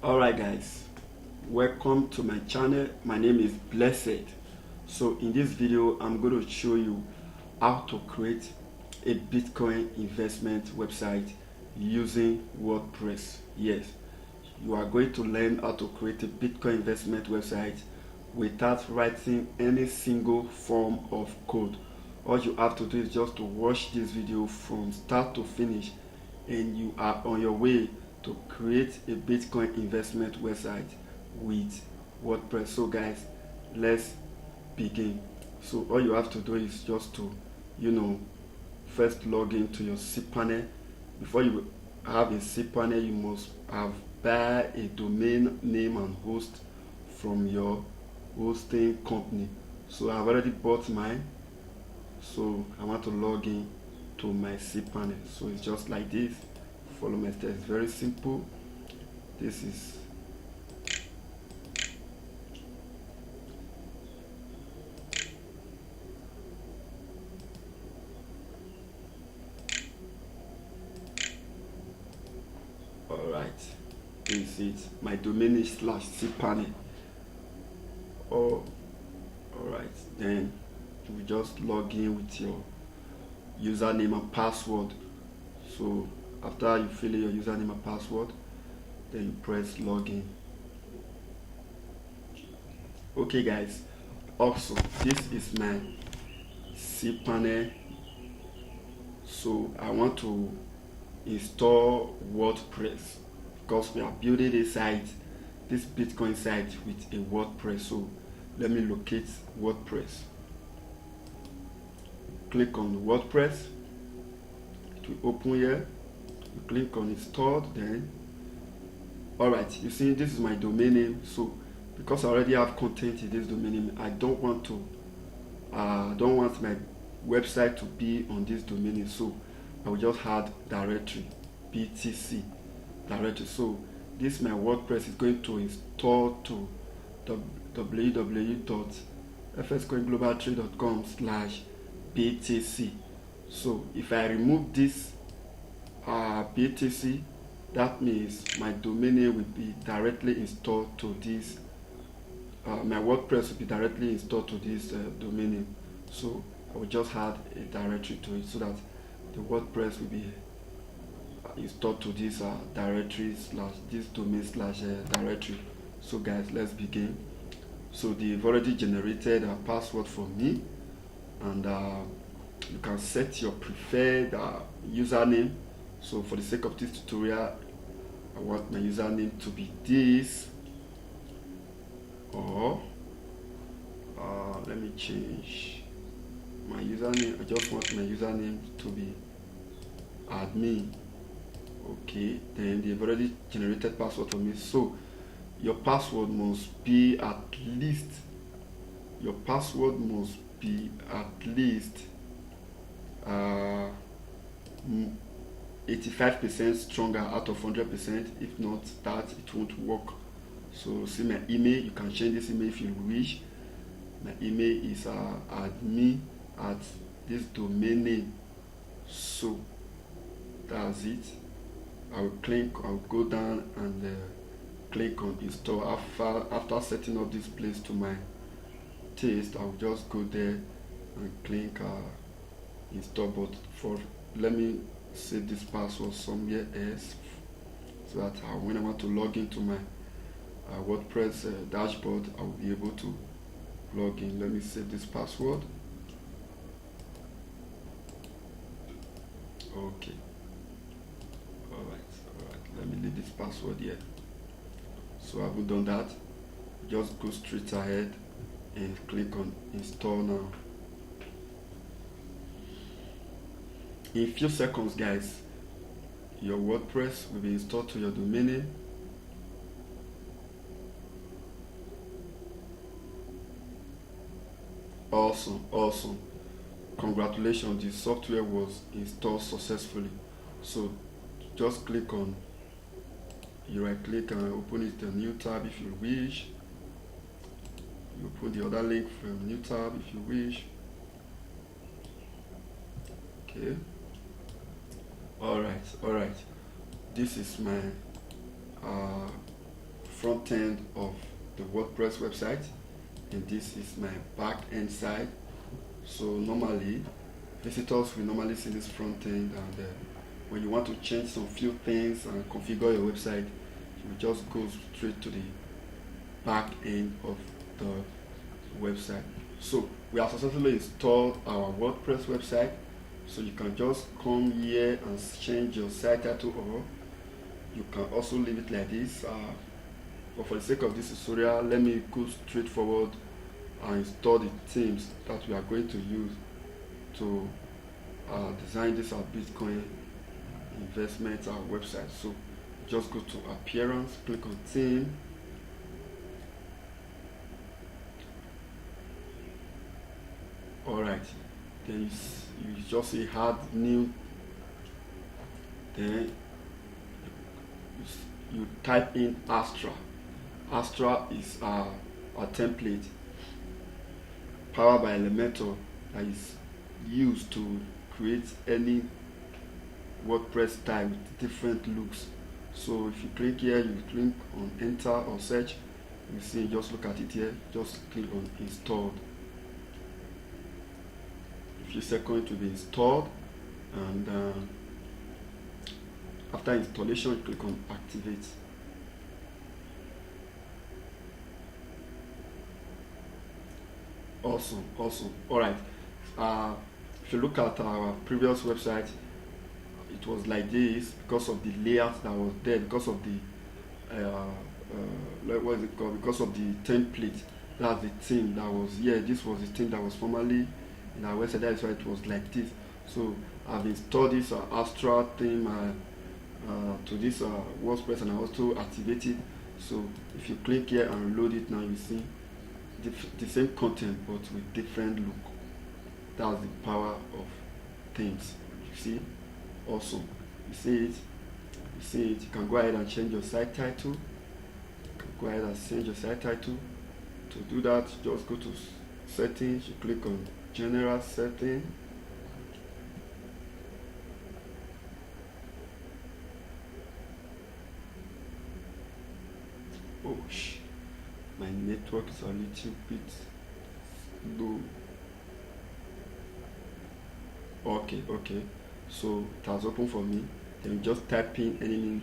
Alright guys, welcome to my channel. My name is Blessed. So in this video I'm going to show you how to create a Bitcoin investment website using WordPress. Yes, you are going to learn how to create a Bitcoin investment website without writing any single form of code. All you have to do is just to watch this video from start to finish and you are on your way to create a Bitcoin investment website with WordPress. So guys, let's begin. So all you have to do is just to, first log into your cPanel. Before you have a cPanel, you must have buy a domain name and host from your hosting company. So I've already bought mine. So I want to log in to my cPanel. So it's just like this. Follow my steps. It's very simple. This is alright. This is my domain is /cPanel. Oh, alright. Then you just log in with your username and password. So after you fill in your username and password, then you press login. Okay guys, also this is my cPanel. So I want to install WordPress because we are building a site, this Bitcoin site with a WordPress. So let me locate WordPress. Click on WordPress. It will open here. You click on installed. Then alright, you see this is my domain name. So because I already have content in this domain name, I don't want my website to be on this domain name. So I will just add directory BTC directory. So this my WordPress is going to install to www.fscoinglobaltrade.com/BTC. So if I remove this BTC, that means my domain name will be directly installed to this. My WordPress will be directly installed to this domain name. So I will just add a directory to it so that the WordPress will be installed to this directory this domain/directory. So guys, let's begin. So they've already generated a password for me, and you can set your preferred username. So for the sake of this tutorial, I want my username to be this, or let me change my username. I just want my username to be admin. Okay, then they've already generated password for me. So your password must be at least 85% stronger out of 100%. If not that, it won't work. So see my email. You can change this email if you wish. My email is admin at this domain name. So that's it. I'll go down and click on install. After setting up this place to my taste, I'll just go there and click install. But let me save this password somewhere else so that when I want to log into my WordPress dashboard, I will be able to log in. Let me save this password. Okay. Alright, let me leave this password here. So I haven't done that. Just go straight ahead and click on install now. In a few seconds guys, your WordPress will be installed to your domain name. Awesome. Congratulations, the software was installed successfully. So just click on, you right click and open it a new tab if you wish. You open the other link from new tab if you wish. Okay. Alright. This is my front end of the WordPress website, and this is my back end side. So normally visitors will normally see this front end, and when you want to change some few things and configure your website, you just go straight to the back end of the website. So we have successfully installed our WordPress website. So you can just come here and change your site title, or you can also leave it like this. But for the sake of this tutorial, let me go straight forward and install the themes that we are going to use to design this Bitcoin investment website. So just go to appearance, click on theme, alright, then you just say add new, then you type in Astra. Astra is a template powered by Elementor that is used to create any WordPress style with different looks. So if you click here, you click on enter or search, you see, just look at it here, just click on installed. A few seconds to be installed, and after installation, you click on activate. Awesome. Alright, if you look at our previous website, it was like this because of the layout that was there, because of the what is it called, because of the template. That's the theme that was here. This was the theme that was formerly in our website. That's why it was like this. So I've installed this Astra theme to this WordPress, and I also activate it. So if you click here and load it now, you see the same content but with different look. That's the power of themes. You see, awesome. You see it. You can go ahead and change your site title. To do that, just go to settings, you click on general setting. Oh, my network is a little bit low. Okay, so it has opened for me. Then just type in any link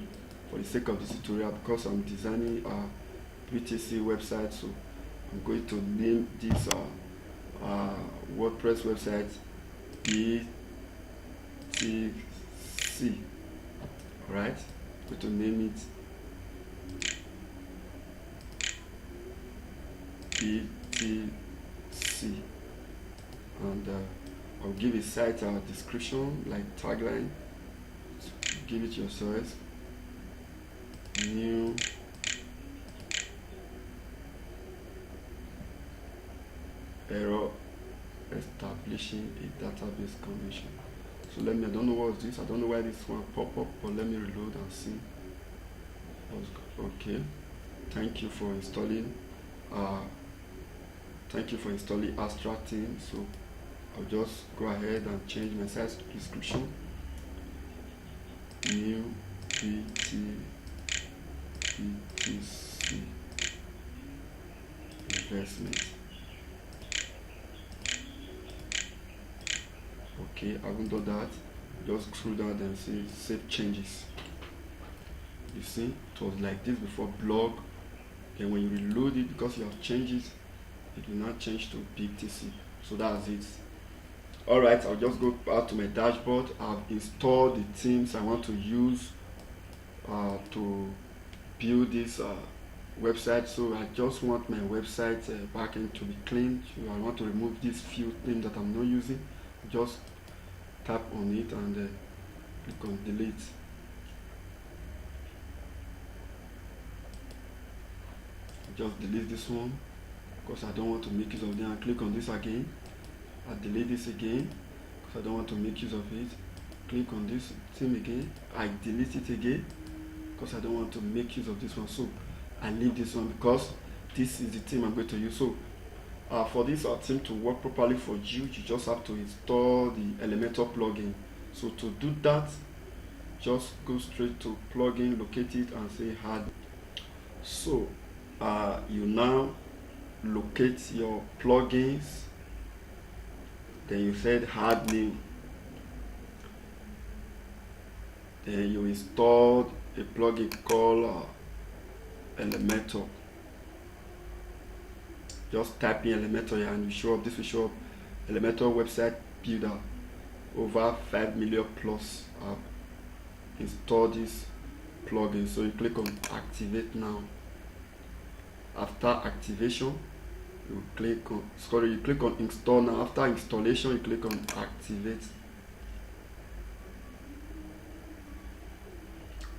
for the sake of this tutorial, because I'm designing a BTC website. So I'm going to name this WordPress website BTC. Alright, I'm going to name it BTC, and I'll give a site description like tagline. Give it yourself. New error establishing a database connection. So I don't know what's this. I don't know why this one pop up, but let me reload and see. Okay. Thank you for installing Astra theme. So I'll just go ahead and change my site description. New BTC investment. Okay, I haven't done that. Just scroll down and see save changes. You see, it was like this before, blog. And when you reload it, because you have changes, it will not change to BTC. So that's it. Alright, I'll just go back to my dashboard. I've installed the themes I want to use to build this website. So I just want my website backend to be clean. So I want to remove these few themes that I'm not using. Just tap on it and click on delete. Just delete this one because I don't want to make use of them, and click on this again. I delete this again because I don't want to make use of it. Click on this theme again. I delete it again because I don't want to make use of this one. So I leave this one because this is the theme I'm going to use. So for this theme to work properly for you, you just have to install the Elementor plugin. So to do that, just go straight to plugin, locate it, and say add. So you now locate your plugins, then you said add new, then you installed a plugin called Elementor. Just type in Elementor here and you show up. This will show up Elementor website builder. Over 5 million plus have installed this plugin. So you click on activate now. After activation, you click on install now. After installation, you click on activate.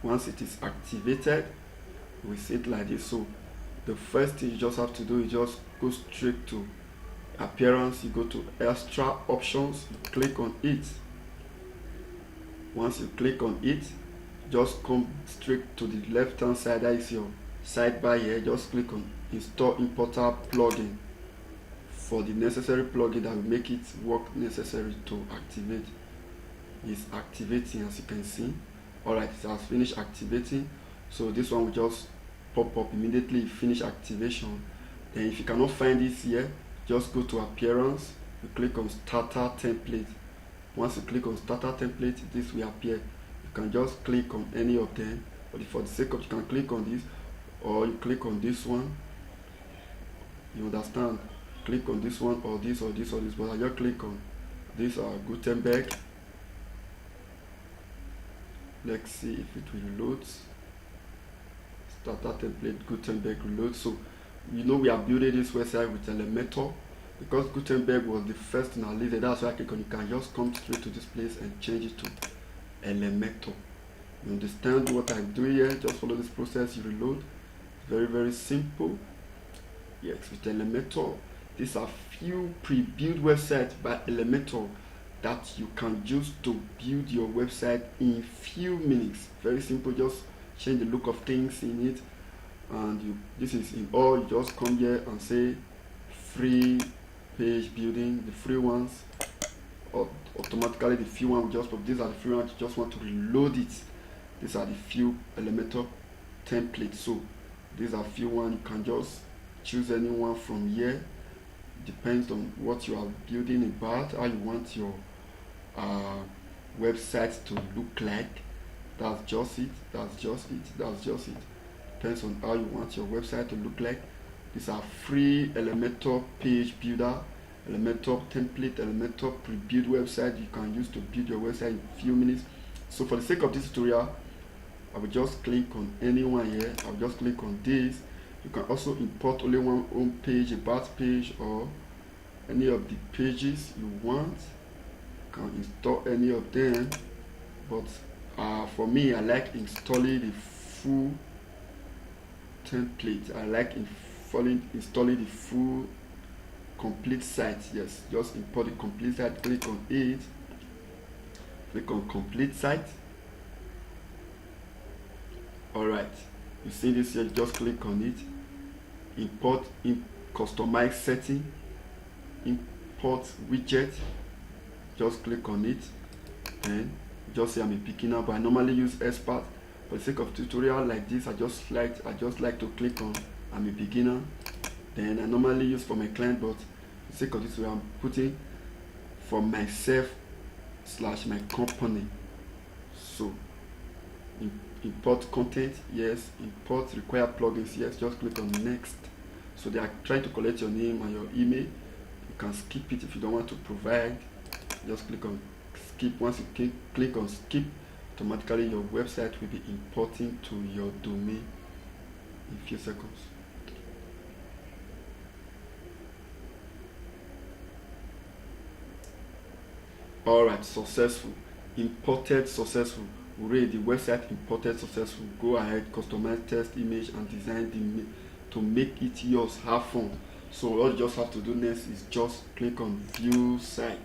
Once it is activated, we see it like this. So the first thing you just have to do is just go straight to appearance. You go to extra options, you click on it. Once you click on it, just come straight to the left hand side. That is your sidebar here. Just click on install importer plugin for the necessary plugin that will make it work necessary to activate. It's activating, as you can see. Alright, it has finished activating. So this one will just pop up immediately. Finish activation. Then if you cannot find this here, just go to appearance, you click on starter template. Once you click on starter template, this will appear. You can just click on any of them, but for the sake of, you can click on this, or you click on this one. You understand? Click on this one, or this, or this, or this, but I just click on this Gutenberg. Let's see if it will load. Starter template Gutenberg reload. So we are building this website with Elementor because Gutenberg was the first in our list. That's why I click on. You can just come straight to this place and change it to Elementor. You understand what I'm doing here? Just follow this process. You reload. Very, very simple. Yes, with Elementor, these are few pre-built websites by Elementor that you can use to build your website in few minutes. Very simple. Just change the look of things in it, and this is in all. You just come here and say free page building, the free ones, or automatically the few ones just pop. These are the free ones. You just want to reload it. These are the few Elementor templates. So these are few ones. You can just choose any one from here. Depends on what you are building about, how you want your website to look like. That's just it. That's just it. That's just it. Depends on how you want your website to look like. These are free Elementor page builder, Elementor template, Elementor pre-built website you can use to build your website in a few minutes. So for the sake of this tutorial, I will just click on any one here. I'll just click on this. You can also import only one home page, about page, or any of the pages you want. You can install any of them, but for me, I like installing the full template. I like installing the full complete site. Yes, just import the complete site. Click on it. Click on complete site. Alright, you see this here. Just click on it. Import in customize setting. Import widget. Just click on it and just say I'm a beginner, but I normally use expert. For the sake of tutorial like this, I just like to click on I'm a beginner. Then I normally use for my client, but for the sake of this, I'm putting for myself / my company. So import content, yes. Import required plugins, yes. Just click on next. So they are trying to collect your name and your email. You can skip it if you don't want to provide. Just click on skip. Once you click on skip, automatically your website will be importing to your domain in a few seconds. Alright, successful. Imported successful. Hooray, the website imported successful. Go ahead, customize text, image, and design to make it yours. Have fun. So all you just have to do next is just click on view site.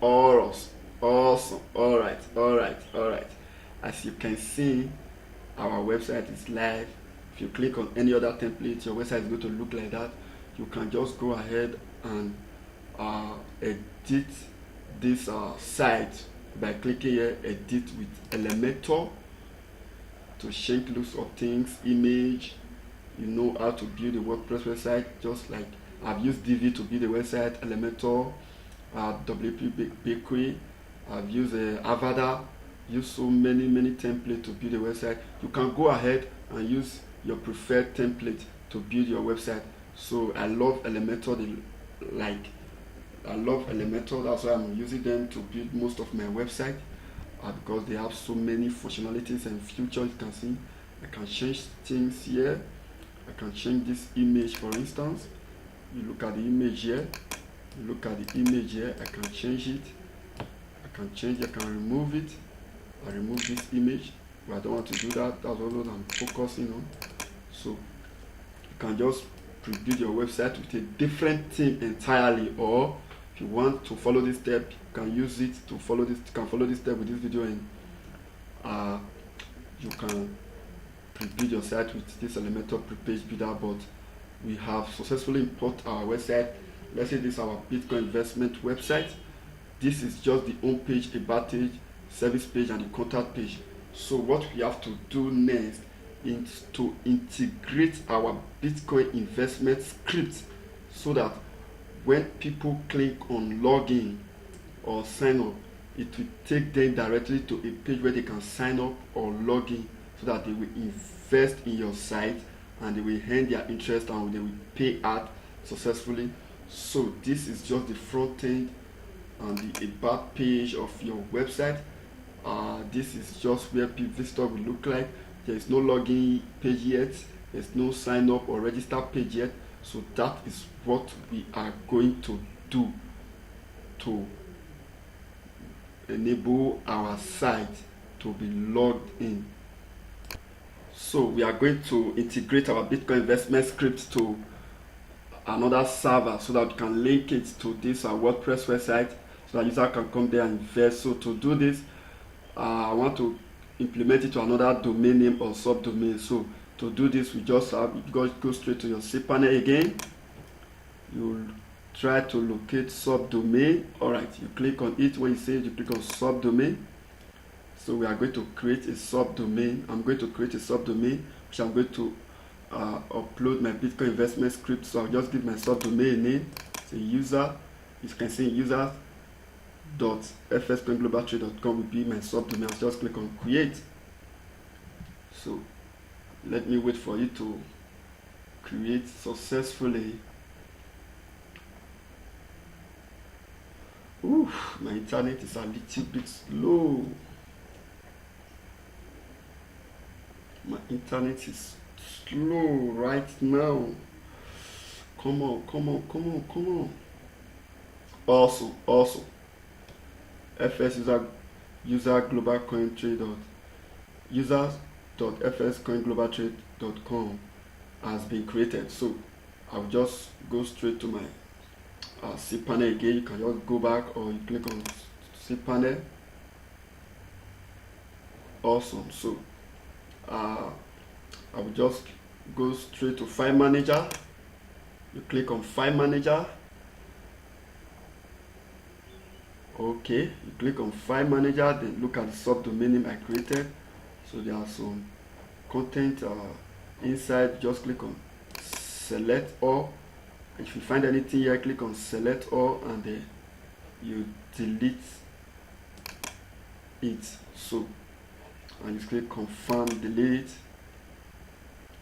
Awesome. Alright. As you can see, our website is live. If you click on any other template, your website is going to look like that. You can just go ahead and edit this site by clicking here, edit with Elementor. to change looks of things, image. You know how to build a WordPress website, just like I've used Divi to build a website, Elementor, WP Bakery. I've used Avada, use so many templates to build a website. You can go ahead and use your preferred template to build your website. So I love Elementor, I love Elementor, that's why I'm using them to build most of my website, because they have so many functionalities and features. You can see I can change things here. I can change this image, for instance. You look at the image here, I can change it. I can remove it. I remove this image, but I don't want to do that. That's what I'm focusing on. So you can just pre-build your website with a different theme entirely, or if you want to follow this step, you can use it to follow this. You can follow this step with this video, and you can pre-build your site with this Elementor pre-page builder. But we have successfully imported our website. Let's say this is our Bitcoin investment website. This is just the home page, about page, service page, and the contact page. So what we have to do next is to integrate our Bitcoin investment script, so that when people click on login or sign up, it will take them directly to a page where they can sign up or log in, so that they will invest in your site and they will earn their interest and they will pay out successfully. So this is just the front end and the about page of your website. This is just where visitor will look like. There is no login page yet, there's no sign up or register page yet. So that is what we are going to do to enable our site to be logged in. So we are going to integrate our Bitcoin investment script to another server, so that we can link it to this WordPress website, so that user can come there and invest. So to do this, I want to implement it to another domain name or subdomain. So to do this, we just go straight to your cPanel again. You'll try to locate subdomain. Alright, you click on it. When you say it, you click on subdomain. So we are going to create a subdomain. I'm going to create a subdomain, which I'm going to upload my Bitcoin investment script. So I'll just give my subdomain a name. It's a user. You can see user.fscoinglobaltrade.com will be my subdomain. I'll just click on create. So let me wait for it to create successfully. Oof, my internet is a little bit slow. My internet is slow right now. Come on. Awesome. FS user global coin trade users.fscoinglobaltrade.com has been created. So I'll just go straight to my cPanel again. You can just go back, or you click on cPanel. Awesome. So I will just go straight to File Manager. You click on File Manager. Okay, you click on File Manager, then look at the subdomain name I created. So there are some content inside. Just click on Select All. If you find anything here, click on Select All, and then you delete it. So, and you click Confirm Delete.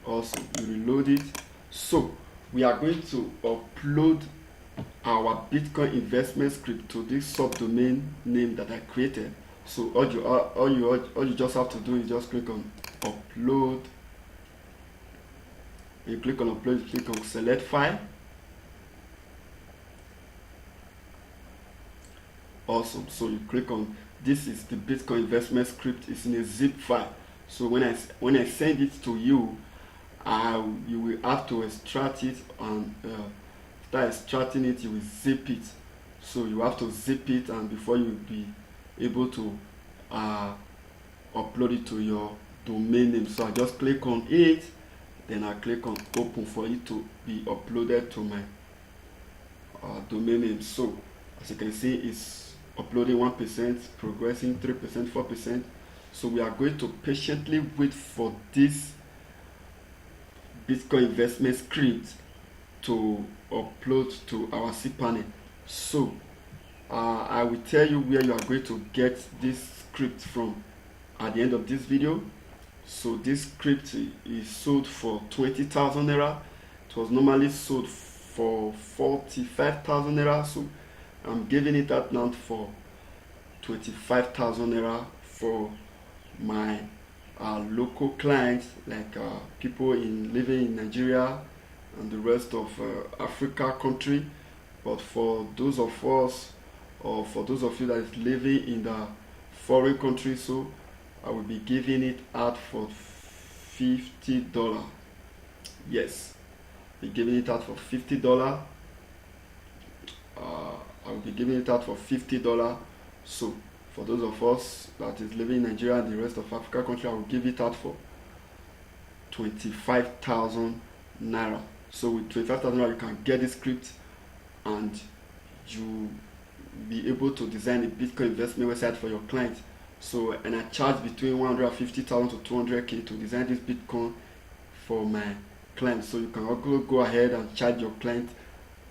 Also, you reload it. So we are going to upload our Bitcoin investment script to this subdomain name that I created. So all you just have to do is just click on upload. You click on upload, you click on select file. Awesome. So you click on, this is the Bitcoin investment script. It's in a zip file. So when I send it to you, you will have to extract it, and after extracting it, you will zip it. So you have to zip it, and before you will be able to upload it to your domain name. So I just click on it, then I click on open for it to be uploaded to my domain name. So as you can see, it's uploading 1%, progressing 3%, 4%. So we are going to patiently wait for this Bitcoin investment script to upload to our cPanel. So I will tell you where you are going to get this script from at the end of this video. So this script is sold for 20,000 naira. It was normally sold for 45,000 naira. So I'm giving it out now for 25,000 naira for my local clients, like people living in Nigeria and the rest of Africa country. But for those of us, or for those of you that is living in the foreign country, so I will be giving it out for $50. Yes, be giving it out for $50. I will be giving it out for $50. So for those of us that is living in Nigeria and the rest of Africa country, I will give it out for 25,000 naira. So with 25,000 naira, you can get the script and you be able to design a Bitcoin investment website for your client. So, and I charge between 150,000 to 200k to design this Bitcoin for my client. So you can also go ahead and charge your client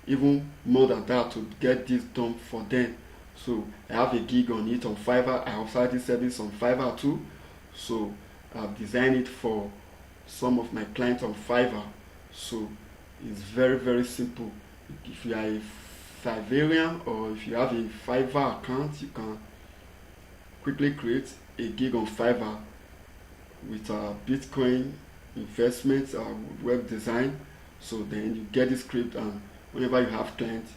even more than that to get this done for them. So I have a gig on it on Fiverr. I have started service on Fiverr too. So I've designed it for some of my clients on Fiverr. So it's very, very simple. If you are a Fiverrian or if you have a Fiverr account, you can quickly create a gig on Fiverr with Bitcoin investments, web design. So then you get the script, and whenever you have clients,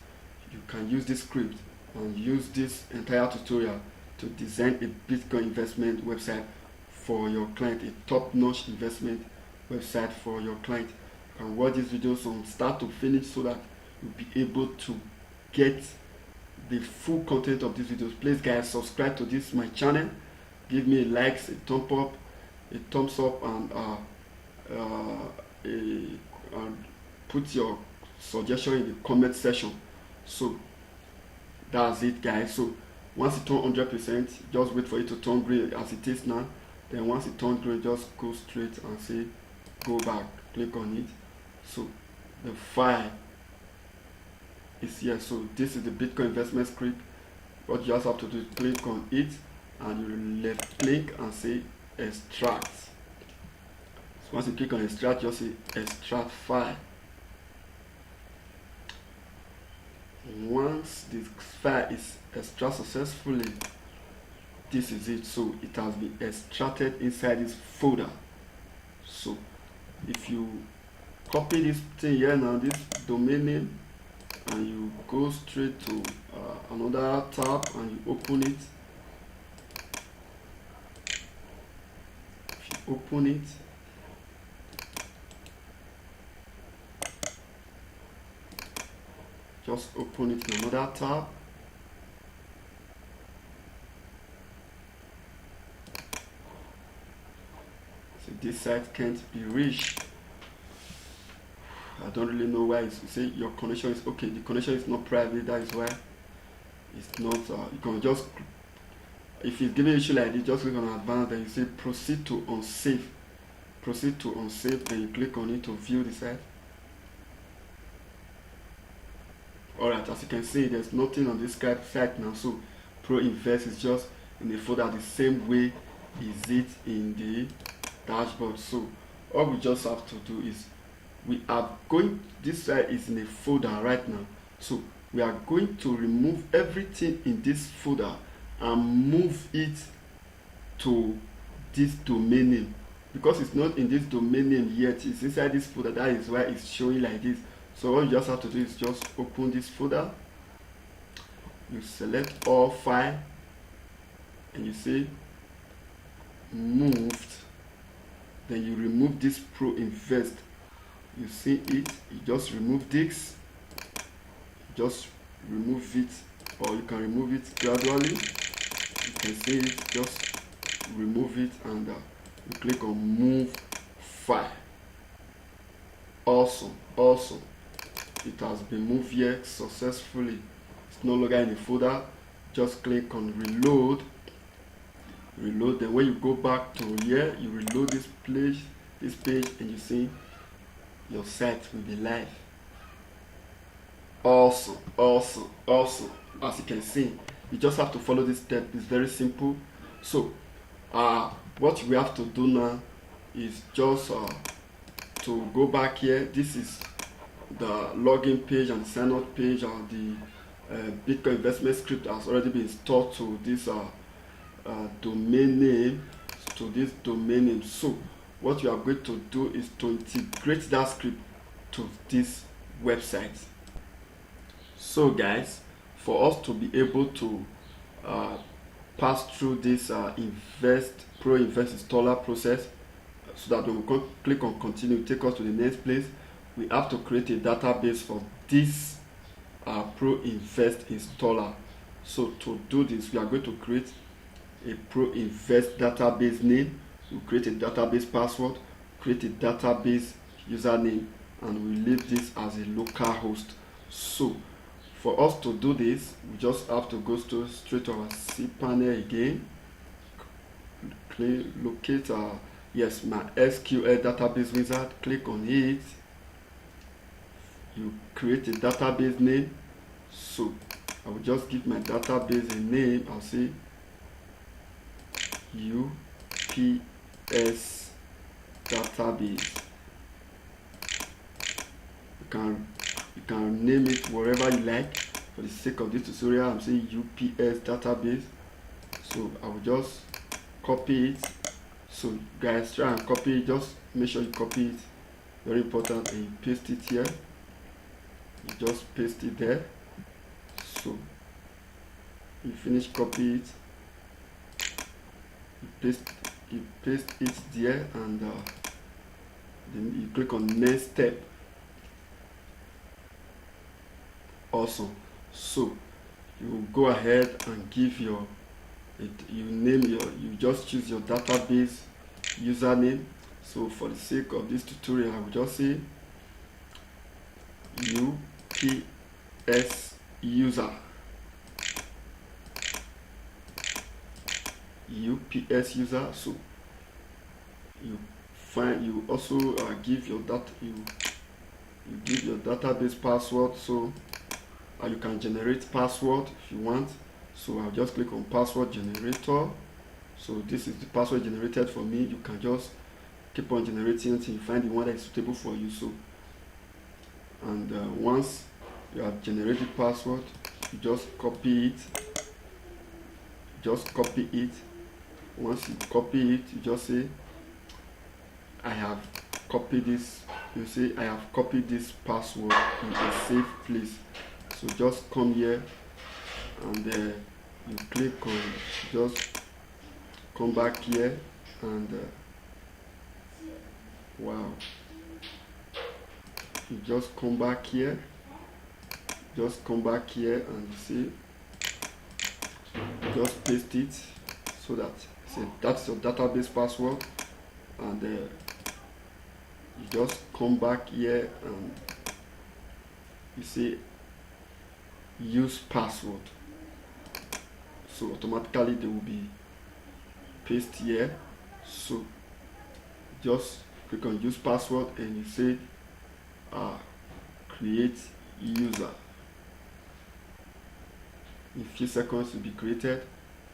you can use this script and use this entire tutorial to design a Bitcoin investment website for your client, a top-notch investment website for your client. You can watch these videos from start to finish so that you'll be able to get the full content of these videos. Please guys, subscribe to this my channel, give me a like, a thumbs up, and put your suggestion in the comment section. So that's it guys. So once it turns 100%, just wait for it to turn green as it is now. Then once it turns green, just go straight and say go back, click on it. So the file is here. So this is the Bitcoin investment script. What you just have to do is click on it and you left click and say extract. So once you click on extract, just say extract file. Once the file is extracted successfully, this is it. So it has been extracted inside this folder. So if you copy this thing here now, this domain name, and you go straight to another tab and you open it. If you open it, just open it in another tab. So this site can't be reached. I don't really know why. You say your connection is okay. The connection is not private. That is why it's not. You can just, if it's giving issue like this, just click on advanced. Then you say proceed to unsave. Proceed to unsave. Then you click on it to view the site. Alright, as you can see, there's nothing on this site now. So Pro Invest is just in the folder the same way is it in the dashboard. So all we just have to do is, we are going, this site is in a folder right now. So we are going to remove everything in this folder and move it to this domain name. Because it's not in this domain name yet, it's inside this folder. That is why it's showing like this. So all you just have to do is just open this folder, you select all file, and you say moved. Then you remove this Pro Invest. You see it, you just remove this, just remove it, or you can remove it gradually. You can see it, just remove it, and you click on move file. Awesome. It has been moved here successfully. It's no longer in the folder. Just click on reload. reload. Then when you go back to here, you reload this page, and you see your site will be live. Awesome, awesome, awesome. As you can see, you just have to follow this step. It's very simple. So what we have to do now is just to go back here. This is the login page and sign up page, and the Bitcoin investment script has already been stored to this domain name. So what you are going to do is to integrate that script to this website. So guys, for us to be able to pass through this Pro Invest installer process, so that when we click on continue, take us to the next place, we have to create a database for this Pro Invest installer. So to do this, we are going to create a Pro Invest database name. We create a database password, create a database username, and we leave this as a local host. So for us to do this, we just have to go straight to our cPanel again, locate yes, my SQL database wizard, click on it. You create a database name. So I will just give my database a name. I'll say UPS database. You can name it wherever you like. For the sake of this tutorial, I'm saying UPS database. So I will just copy it. So guys, try and copy it. Just make sure you copy it. Very important. And you paste it here. You just paste it there. So you finish copy it. You paste it there, and then you click on next step. Awesome. So you go ahead and give you just choose your database username. So for the sake of this tutorial, I will just say UPS user. UPS user. So you also give your give your database password. So you can generate password if you want. So I'll just click on password generator. So this is the password generated for me. You can just keep on generating until you find the one that is suitable for you. So and once you have generated password, you just copy it. Once you copy it, you just say I have copied this. You say I have copied this password in a safe place. So just come here and you click on, just come back here, and wow, you just come back here, and you see, just paste it, so that's your database password, and you just come back here and you see use password. So automatically they will be paste here. So just click on use password and you say create user. In few seconds will be created.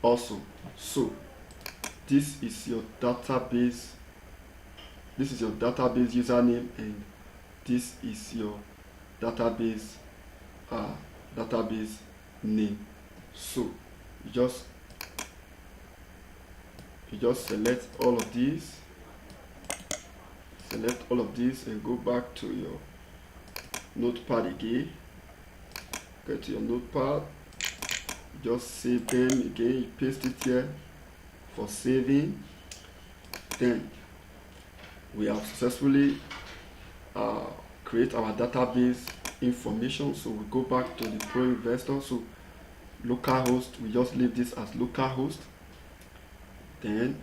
Awesome. So this is your database username, and this is your database name. So you just select all of these, and go back to your notepad again. Go to your notepad, just save them again, you paste it here for saving. Then we have successfully create our database information. So we go back to the Pro Investor. So localhost, we just leave this as localhost. Then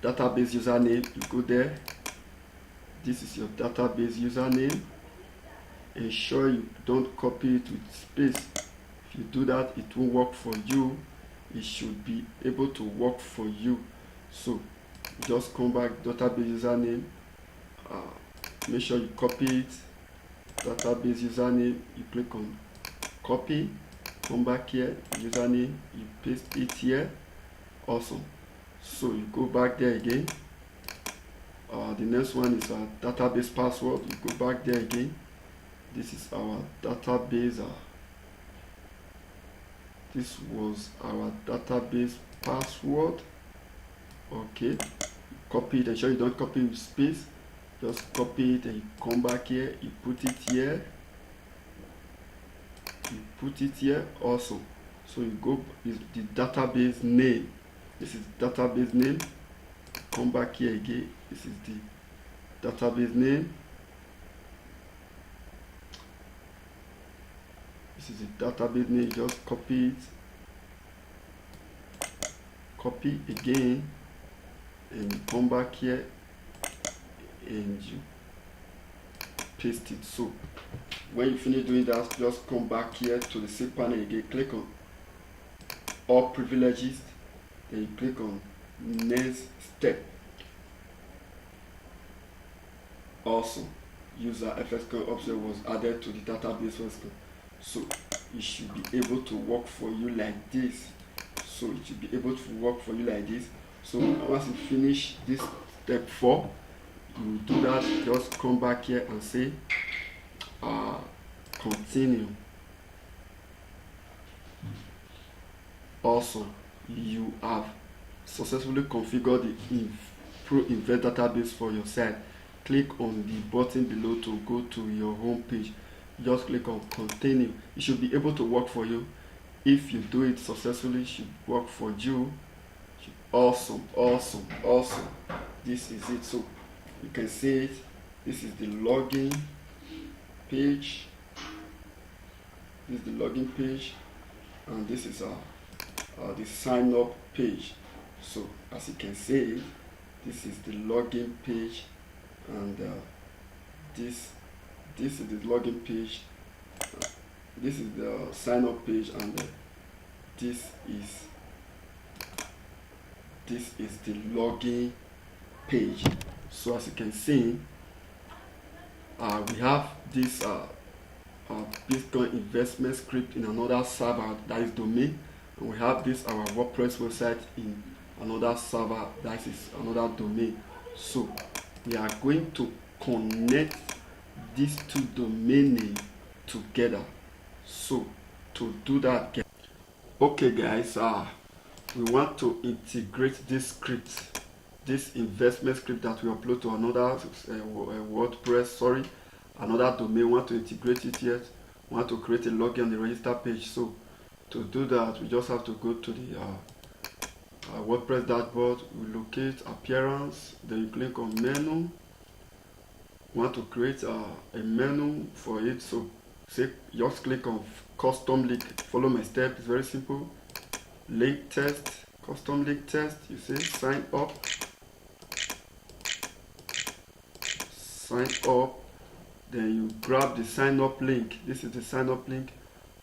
database username, you go there. This is your database username. Ensure you don't copy it with space. If you do that, it won't work for you. it should be able to work for you. So just come back, database username, make sure you copy it, database username, you click on copy, come back here, username, you paste it here. Awesome. So you go back there again. The next one is our database password. You go back there again. This is our database. This was our database password. Okay, copy it. Ensure you don't copy with space. Just copy it and you come back here. You put it here. You put it here. Awesome. So you go with the database name. This is database name. Come back here again. This is the database name. This is the database name. Just copy it. Copy again. And you come back here and you paste it. So when you finish doing that, just come back here to the cPanel again. Click on all privileges. Then you click on next step. Also, user FSCon object was added to the database FSCon. So it should be able to work for you like this. So it should be able to work for you like this. So once you finish this step 4, you do that. Just come back here and say continue. Also, you have successfully configured the ProInvest database for your site. Click on the button below to go to your home page. Just click on continue. It should be able to work for you. If you do it successfully, it should work for you. Awesome, awesome, awesome. This is it. So you can see it. This is the login page. This is the login page, and this is the sign up page. So as you can see, this is the login page, and this is the login page. This is the sign up page, and this is the login page. So as you can see, we have this Bitcoin investment script in another server, that is domain, and we have this our WordPress website in another server, that is another domain. So we are going to connect these two domain names together. So to do that, okay guys, we want to integrate this script, this investment script that we upload to another WordPress, another domain. We want to integrate it here. We want to create a login on the register page. So to do that, we just have to go to the WordPress dashboard. We locate appearance, then you click on menu. We want to create a menu for it. So just click on custom link. Follow my step. It's very simple. Link test, custom link test. You say sign up. Sign up. Then you grab the sign up link. This is the sign up link.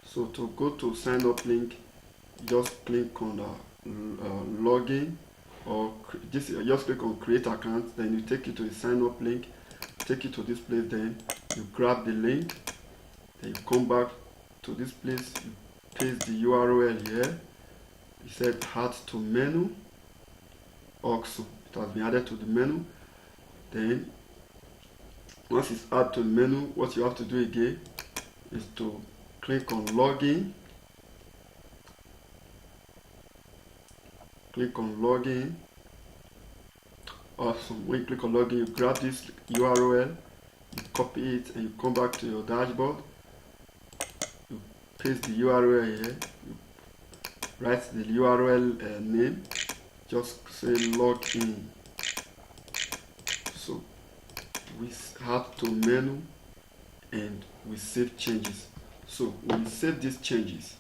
So to go to sign up link, just click on login, or just click on create account. Then you take it to the sign up link. Take it to this place. Then you grab the link. Then you come back to this place. You paste the URL here. You said add to menu. Also, it has been added to the menu. Then once it's added to the menu, what you have to do again is to click on login. Click on login. Awesome. When you click on login, you grab this URL, you copy it, and you come back to your dashboard. You paste the URL here. You write the URL name. Just say login. So we add to menu and we save changes. So when you save these changes,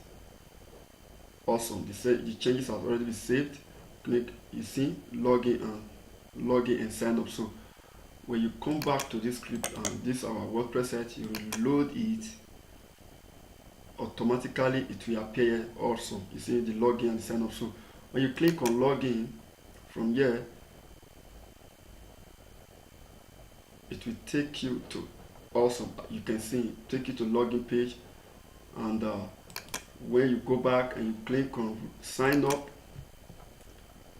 awesome, the changes have already been saved. Click, you see, login and sign up. So when you come back to this script and this our WordPress site, you load it. automatically it will appear also. You see the login and sign up. So when you click on login from here, it will take you to awesome. You can see take you to login page, and when you go back and you click on sign up,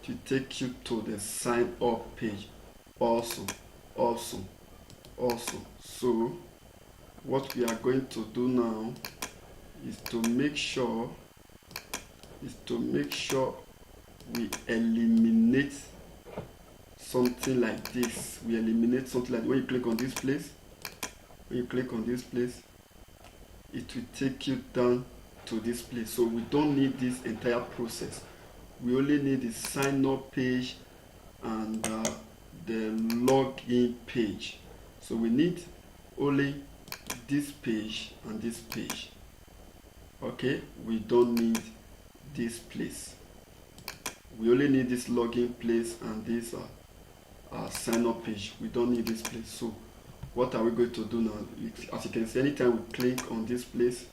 it will take you to the sign up page. Awesome, awesome, awesome. So what we are going to do now is to make sure we eliminate something like this. We eliminate something like when you click on this place, it will take you down to this place. So we don't need this entire process. We only need the sign up page and the login page. So we need only this page and this page. Okay, we don't need this place. We only need this login place and this sign up page. We don't need this place. So what are we going to do now? As you can see, anytime we click on this place,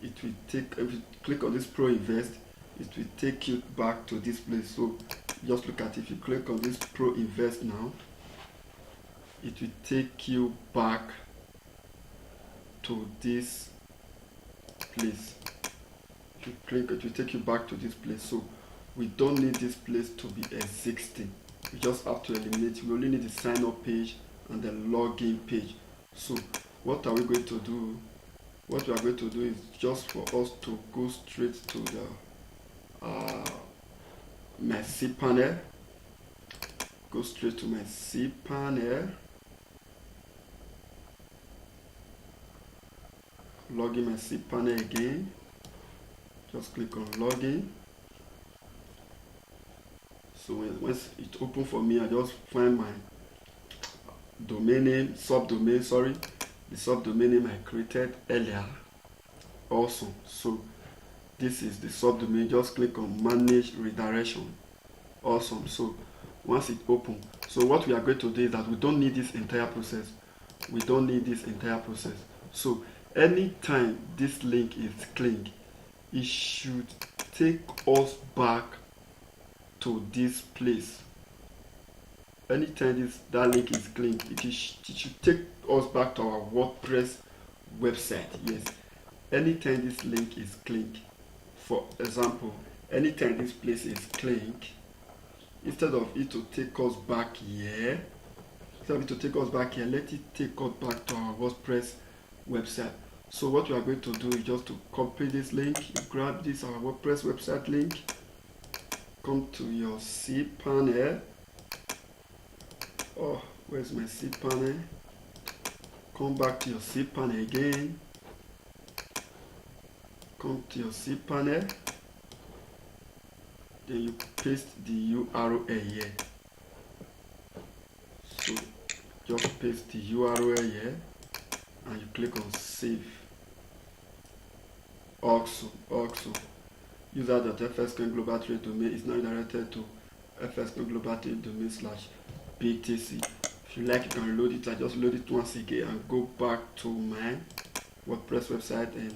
it will take, if you click on this Pro Invest, it will take you back to this place. So just look at it. If you click on this Pro Invest now, it will take you back to this place. If you click, it will take you back to this place. So we don't need this place to be existing. We just have to eliminate. We only need the sign up page and the login page. So what are we going to do? What we are going to do is just for us to go straight to the my cPanel. Go straight to my cPanel. Log in my cPanel again. Just click on login. So once it opens for me, I just find my domain name, subdomain, sorry, the subdomain name I created earlier. Awesome. So this is the subdomain. Just click on manage redirection. Awesome. So once it opens, so what we are going to do is that we don't need this entire process. We don't need this entire process. So anytime this link is clicked, it should take us back to this place. Anytime that link is clicked, it should take us back to our WordPress website. Yes, anytime this link is clicked, for example, anytime this place is clicked, instead of it to take us back here, let it take us back back to our WordPress website. So what we are going to do is just to copy this link. You grab this our WordPress website link, come to your cPanel. Oh, where's my cPanel? Come back to your cPanel again. Come to your cPanel. Then you paste the URL here. So just paste the URL here and you click on save. Awesome. User.fscoin global trade domain is now directed to fscoin global trade domain /btc. If you like, you can reload it. I just load it once again and go back to my WordPress website, and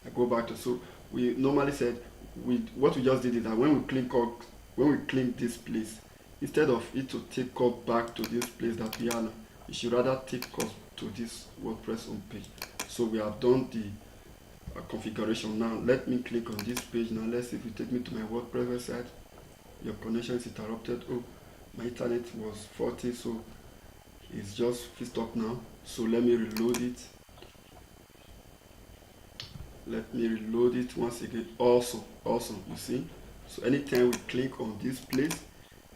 I go back to, so we normally said what we just did is that when we click this place, instead of it to take us back to this place that we are now, it should rather take us to this WordPress home page. So we have done the configuration. Now let me click on this page. Now let's see if it take me to my WordPress website. Your connection is interrupted. Oh, my internet was 40, so it's just fixed up now. So let me reload it. Let me reload it once again. Awesome. You see, so anytime we click on this place,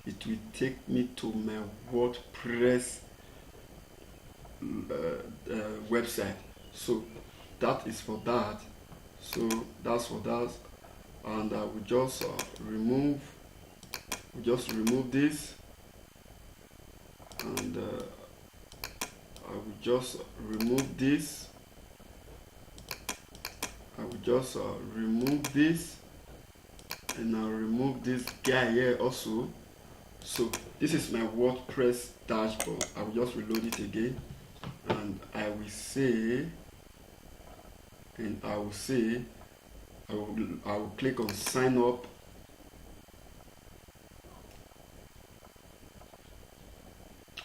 it will take me to my WordPress website. So that is for that. So that's for that, and I will just remove this, and I will just remove this. I will just remove this, and I'll remove this guy here also. So this is my WordPress dashboard. I will just reload it again, and I will say and I will say I will click on sign up.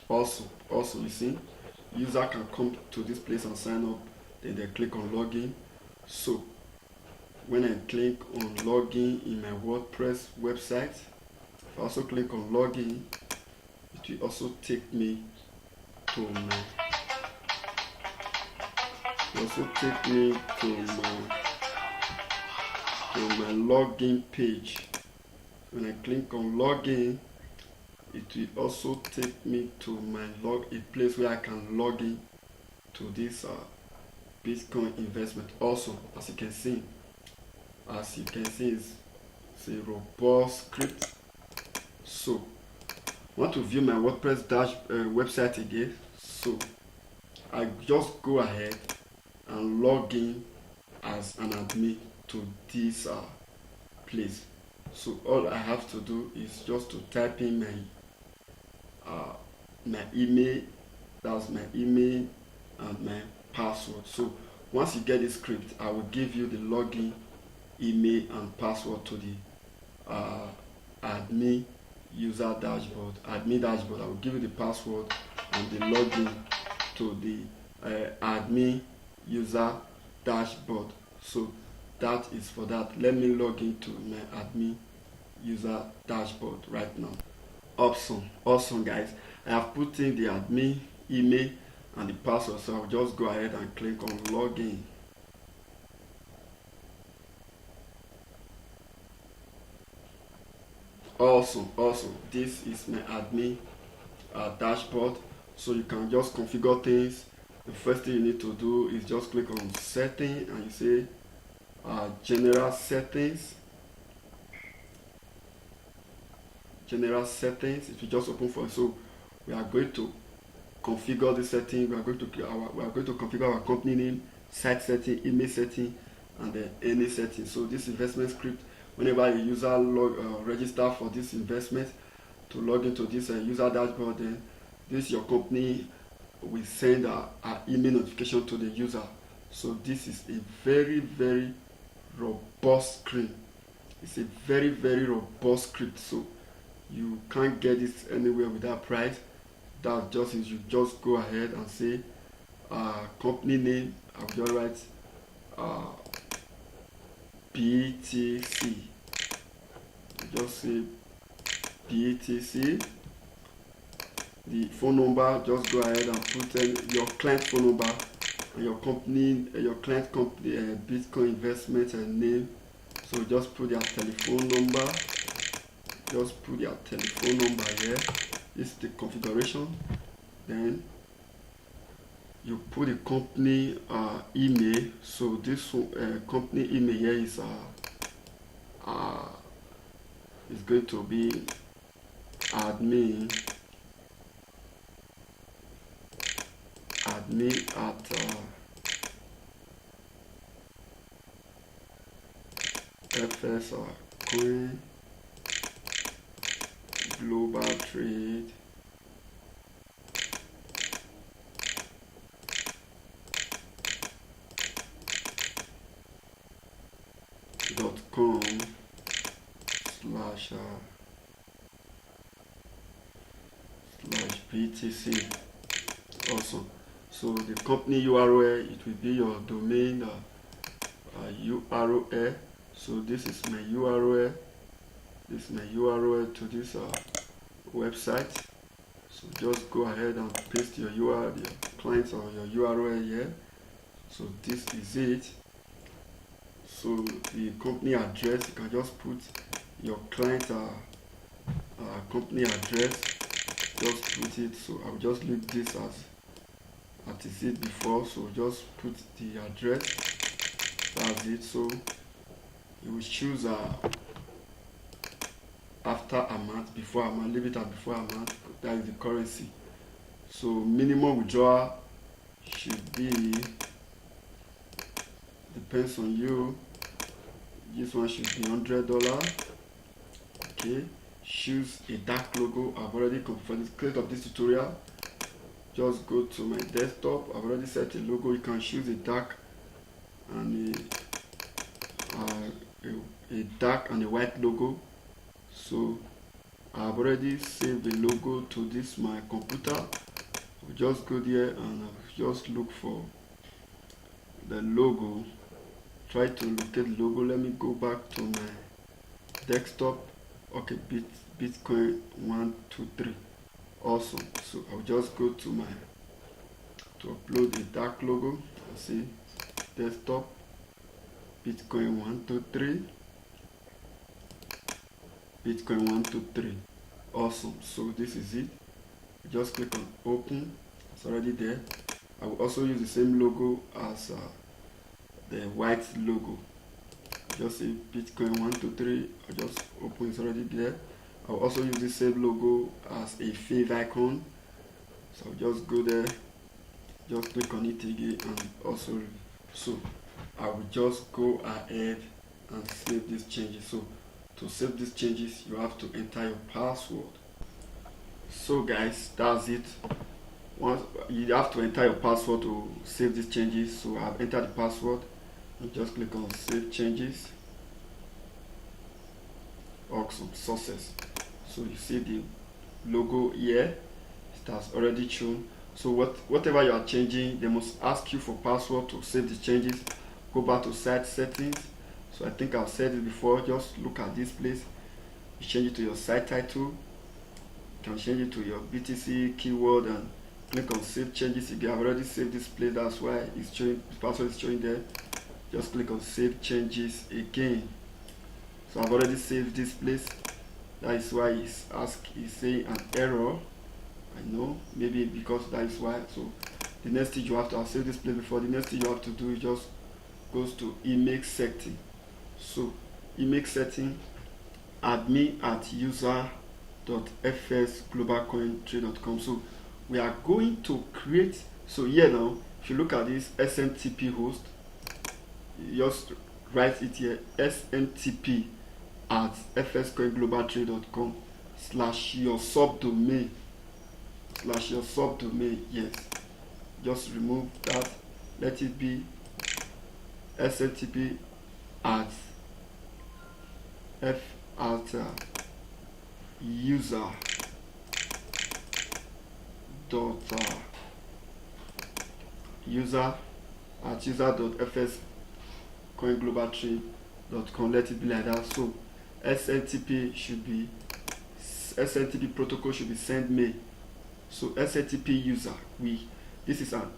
Also you see, user can come to this place and sign up, then they click on login. So when I click on login in my WordPress website, if I also click on login, it will also take me to my login page. When I click on login, it will also take me to a place where I can log in to this Bitcoin investment. Also, as you can see, it's a robust script. So I want to view my WordPress website again. So I just go ahead and log in as an admin to this place. So all I have to do is just to type in my email. That's my email and my password. So once you get this script, I will give you the login email and password to the admin user dashboard. I will give you the password and the login to the admin user dashboard. So that is for that. Let me log into my admin user dashboard right now. Awesome guys, I have put in the admin email and the password, so I'll just go ahead and click on login. Awesome, this is my admin dashboard. So you can just configure things. The first thing you need to do is just click on setting and you say general settings. It will just open for you. So we are going to configure the setting. We are going to configure our company name, site setting, email setting, and then any setting. So this investment script, whenever a user register for this investment to log into this user dashboard, then this your company will send an email notification to the user. So this is a very robust script. It's a very robust script. So you can't get this anywhere without price. That just is, you just go ahead and say company name. I will just write BTC. Just say BTC. The phone number, just go ahead and put in your client phone number and your company, your client company Bitcoin investment name. So just put their telephone number. Just put their telephone number here. This is the configuration. Then you put the company email. So this company email here is going to be admin at FS Coin Global Trade .com / BTC. Also, so the company URL, it will be your domain URL. So this is my URL. This is my URL to this website. So just go ahead and paste your URL, your clients or your URL here. So this is it. So the company address, you can just put your client company address. Just put it. So I'll just leave this as is it before. So just put the address. That's it. So you will choose after amount, before amount, leave it at before amount. That is the currency. So minimum withdrawal should be, depends on you. This one should be $100. Okay, choose a dark logo. I've already confirmed this. Click of this tutorial, just go to my desktop. I've already set a logo. You can choose a dark and a dark and a white logo. So I've already saved the logo to this my computer. I'll just go there and I'll just look for the logo, try to locate the logo. Let me go back to my desktop. Okay, Bitcoin 123. Awesome. So I'll just go to upload the dark logo and see desktop Bitcoin 123. Bitcoin 123. Awesome. So this is it. Just click on open. It's already there. I will also use the same logo as the white logo. Just say Bitcoin 123. I just open. It's already there. I'll also use the same logo as a fave icon. So I'll just go there, just click on it again, and also so I will just go ahead and save these changes. So to save these changes, you have to enter your password. So guys, that's it. Once you have to enter your password to save these changes. So I've entered the password and just click on save changes. Awesome, success. So you see the logo here, it has already shown. So whatever you are changing, they must ask you for password to save the changes. Go back to site settings. So I think I've said it before. Just look at this place. You change it to your site title. You can change it to your BTC keyword and click on save changes again. I've already saved this place, that's why it's showing, the password is showing there. Just click on save changes again. So I've already saved this place. That is why it's saying an error. I know, maybe because that is why. So the next thing you have to, I've saved this place before. The next thing you have to do is just goes to email setting. So email setting, admin at user.fsglobalcointrade.com. So we are going to create, so here now, if you look at this SMTP host, just write it here, SMTP at fscoinglobaltrade.com /your subdomain yes. Just remove that, let it be SMTP at user at user.fscoinglobaltrade.com. Let it be like that. So SMTP protocol should be send mail. So SMTP user, this is an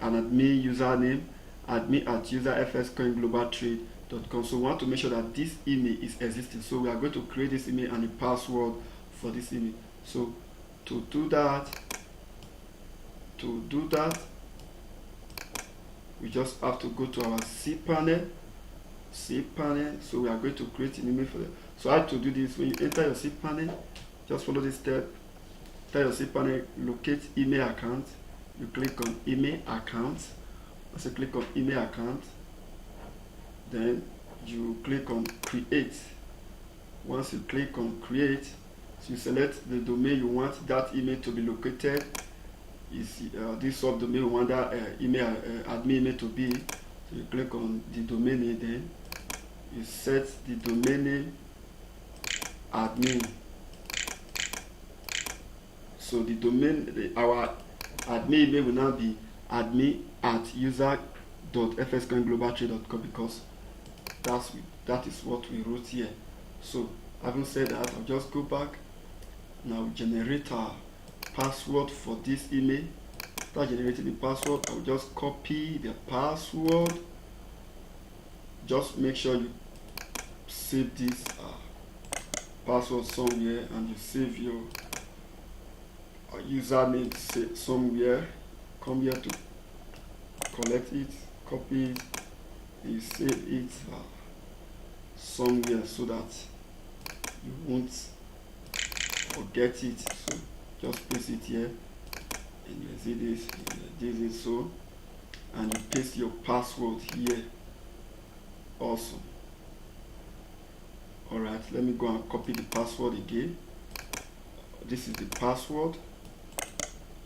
admin username, admin at user.fscoinglobaltrade.com. So we want to make sure that this email is existing. So we are going to create this email and a password for this email. So to do that, we just have to go to our cPanel. So we are going to create an email for them. So how to do this? When you enter your cPanel, just follow this step. Enter your cPanel, locate email account. You click on email account. Once you click on email account, then you click on create. Once you click on create, so you select the domain you want that email to be located. Is this subdomain you want that email admin email to be. So you click on the domain name, then you set the domain name admin. So the domain, our admin email will now be admin at user.fscoinglobaltrade.com because that is what we wrote here. So having said that, I'll just go back. Now generate our password for this email. After generating the password, I'll just copy the password. Just make sure you save this password somewhere and you save your username somewhere. Come here to collect it, copy it, and you save it somewhere so that you won't forget it. So just paste it here and you see this is so, and you paste your password here. Awesome. Alright, let me go and copy the password again. This is the password.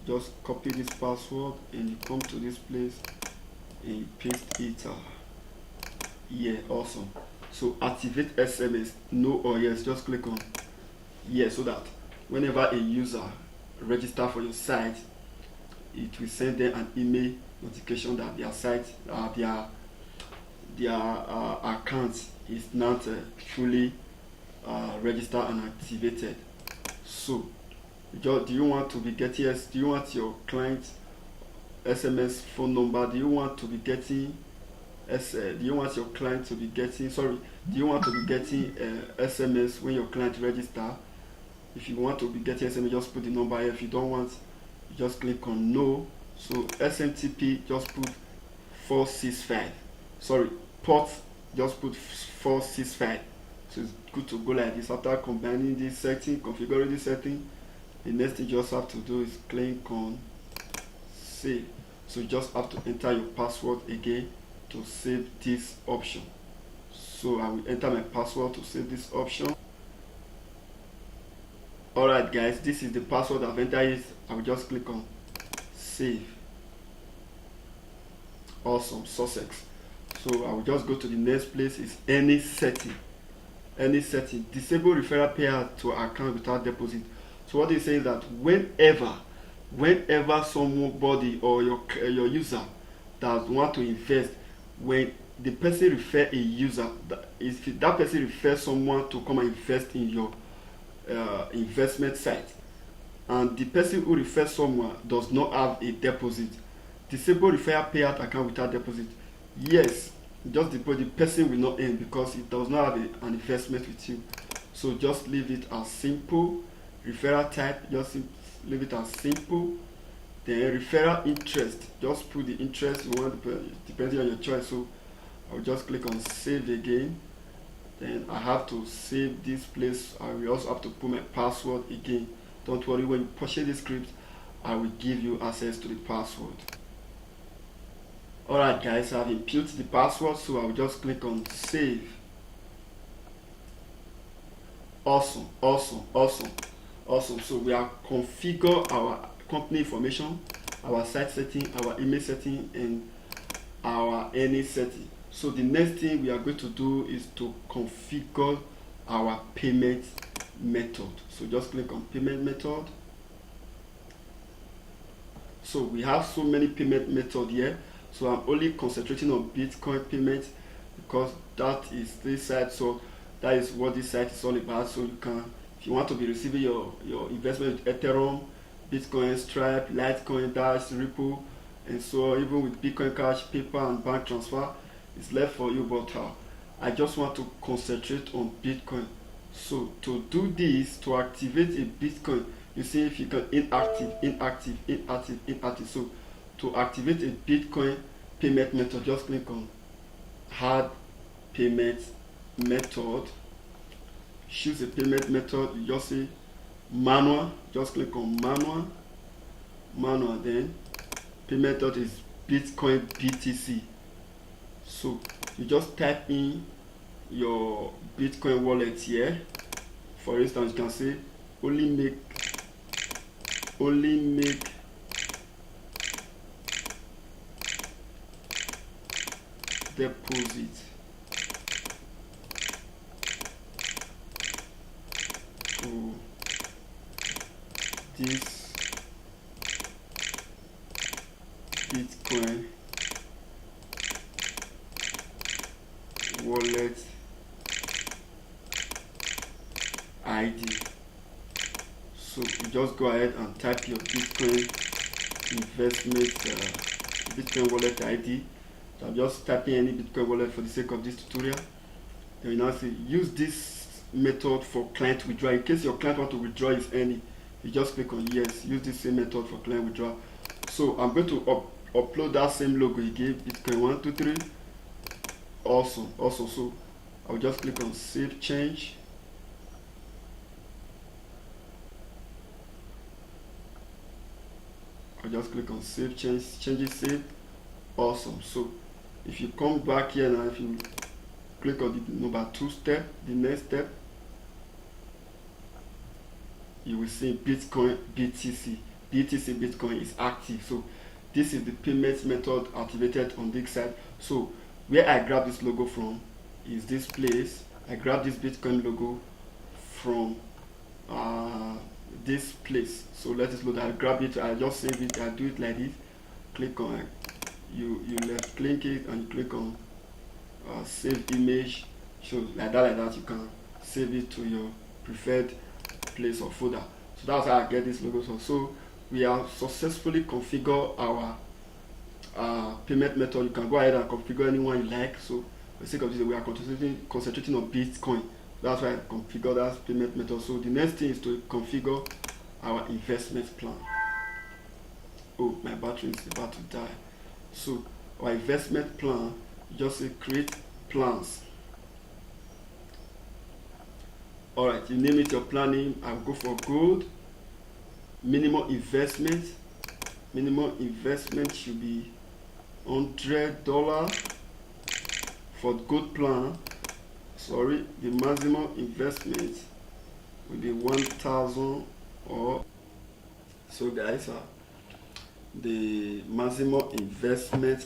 Just copy this password and you come to this place and you paste it Yeah, awesome. So activate SMS, no or yes, just click on yes, so that whenever a user register for your site, it will send them an email notification that their site, their account is not fully registered and activated. So, do you want to be getting do you want your client SMS phone number? Do you want to be getting do you want your client to be getting do you want to be getting SMS when your client register? If you want to be getting SMS, just put the number here. If you don't want, you just click on no. So SMTP, just put 465. Sorry, port, just put 465. So it's good to go like this. After combining this setting, configuring this setting, the next thing you just have to do is click on save. So you just have to enter your password again to save this option. So I will enter my password to save this option. Alright guys, this is the password I've entered it. I will just click on save. Awesome, Sussex. So I will just go to the next place, is any setting. Any setting. Disable referral payout to account without deposit. So what they say is that whenever somebody or your user that want to invest, when the person refer a user, if that person refers someone to come and invest in your investment site, and the person who refers someone does not have a deposit, disable referral payout account without deposit. Yes, just the person will not earn because it does not have an investment with you. So just leave it as simple. Referral type, just leave it as simple. Then referral interest, just put the interest you want depending on your choice. So I'll just click on save again. Then I have to save this place. I will also have to put my password again. Don't worry, when you purchase the script, I will give you access to the password. Alright guys, I've input the password, so I will just click on save. Awesome. So we have configured our company information, our site setting, our email setting, and our any setting. So the next thing we are going to do is to configure our payment method. So just click on payment method. So we have so many payment methods here. So I'm only concentrating on Bitcoin payment because that is this site. So that is what this site is all about. So you can, if you want to be receiving your investment with Ethereum, Bitcoin, Stripe, Litecoin, Dash, Ripple, and so even with Bitcoin Cash, PayPal, and bank transfer, it's left for you. But I just want to concentrate on Bitcoin. So to do this, to activate a Bitcoin, you see if you can inactive. So to activate a Bitcoin payment method, just click on add payment method. Choose a payment method. You just say manual. Just click on manual. Then payment method is Bitcoin BTC. So you just type in your Bitcoin wallet here. For instance, you can say only make deposit to this Bitcoin wallet ID. So you just go ahead and type your Bitcoin investment Bitcoin wallet ID. So I'm just typing any Bitcoin wallet for the sake of this tutorial. Then you now say use this method for client withdrawal. In case your client want to withdraw his earning, you just click on yes. Use this same method for client withdrawal. So I'm going to upload that same logo again, Bitcoin 123. Awesome. So I'll just click on save change. I'll just click on save changes save. Awesome. So if you come back here now, if you click on the number 2 step, the next step, you will see Bitcoin BTC. BTC Bitcoin is active. So this is the payment method activated on this side. So where I grab this logo from is this place. I grab this Bitcoin logo from this place. So let us load. I grab it, I just save it, I do it like this. Click on it, you left click it and you click on save image. So like that you can save it to your preferred place or folder. So that's how I get this logo. So we have successfully configured our payment method. You can go ahead and configure anyone you like. So for the sake of this, we are concentrating on Bitcoin. That's why I configure that payment method. So the next thing is to configure our investment plan. Oh, my battery is about to die. So our investment plan, you just say create plans. Alright, you name it your planning. I'll go for gold. Minimum investment should be $100 for gold plan. Sorry, the maximum investment will be 1,000 or so, guys. The maximum investment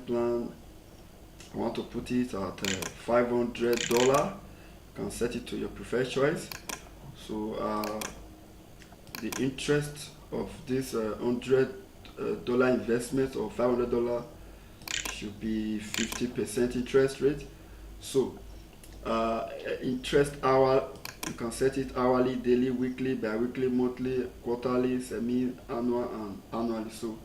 plan, I want to put it at $500. You can set it to your preferred choice. So the interest of this $100 investment or $500 should be 50% interest rate. So interest hour, you can set it hourly, daily, weekly, bi-weekly, monthly, quarterly, semi-annual, and annually. So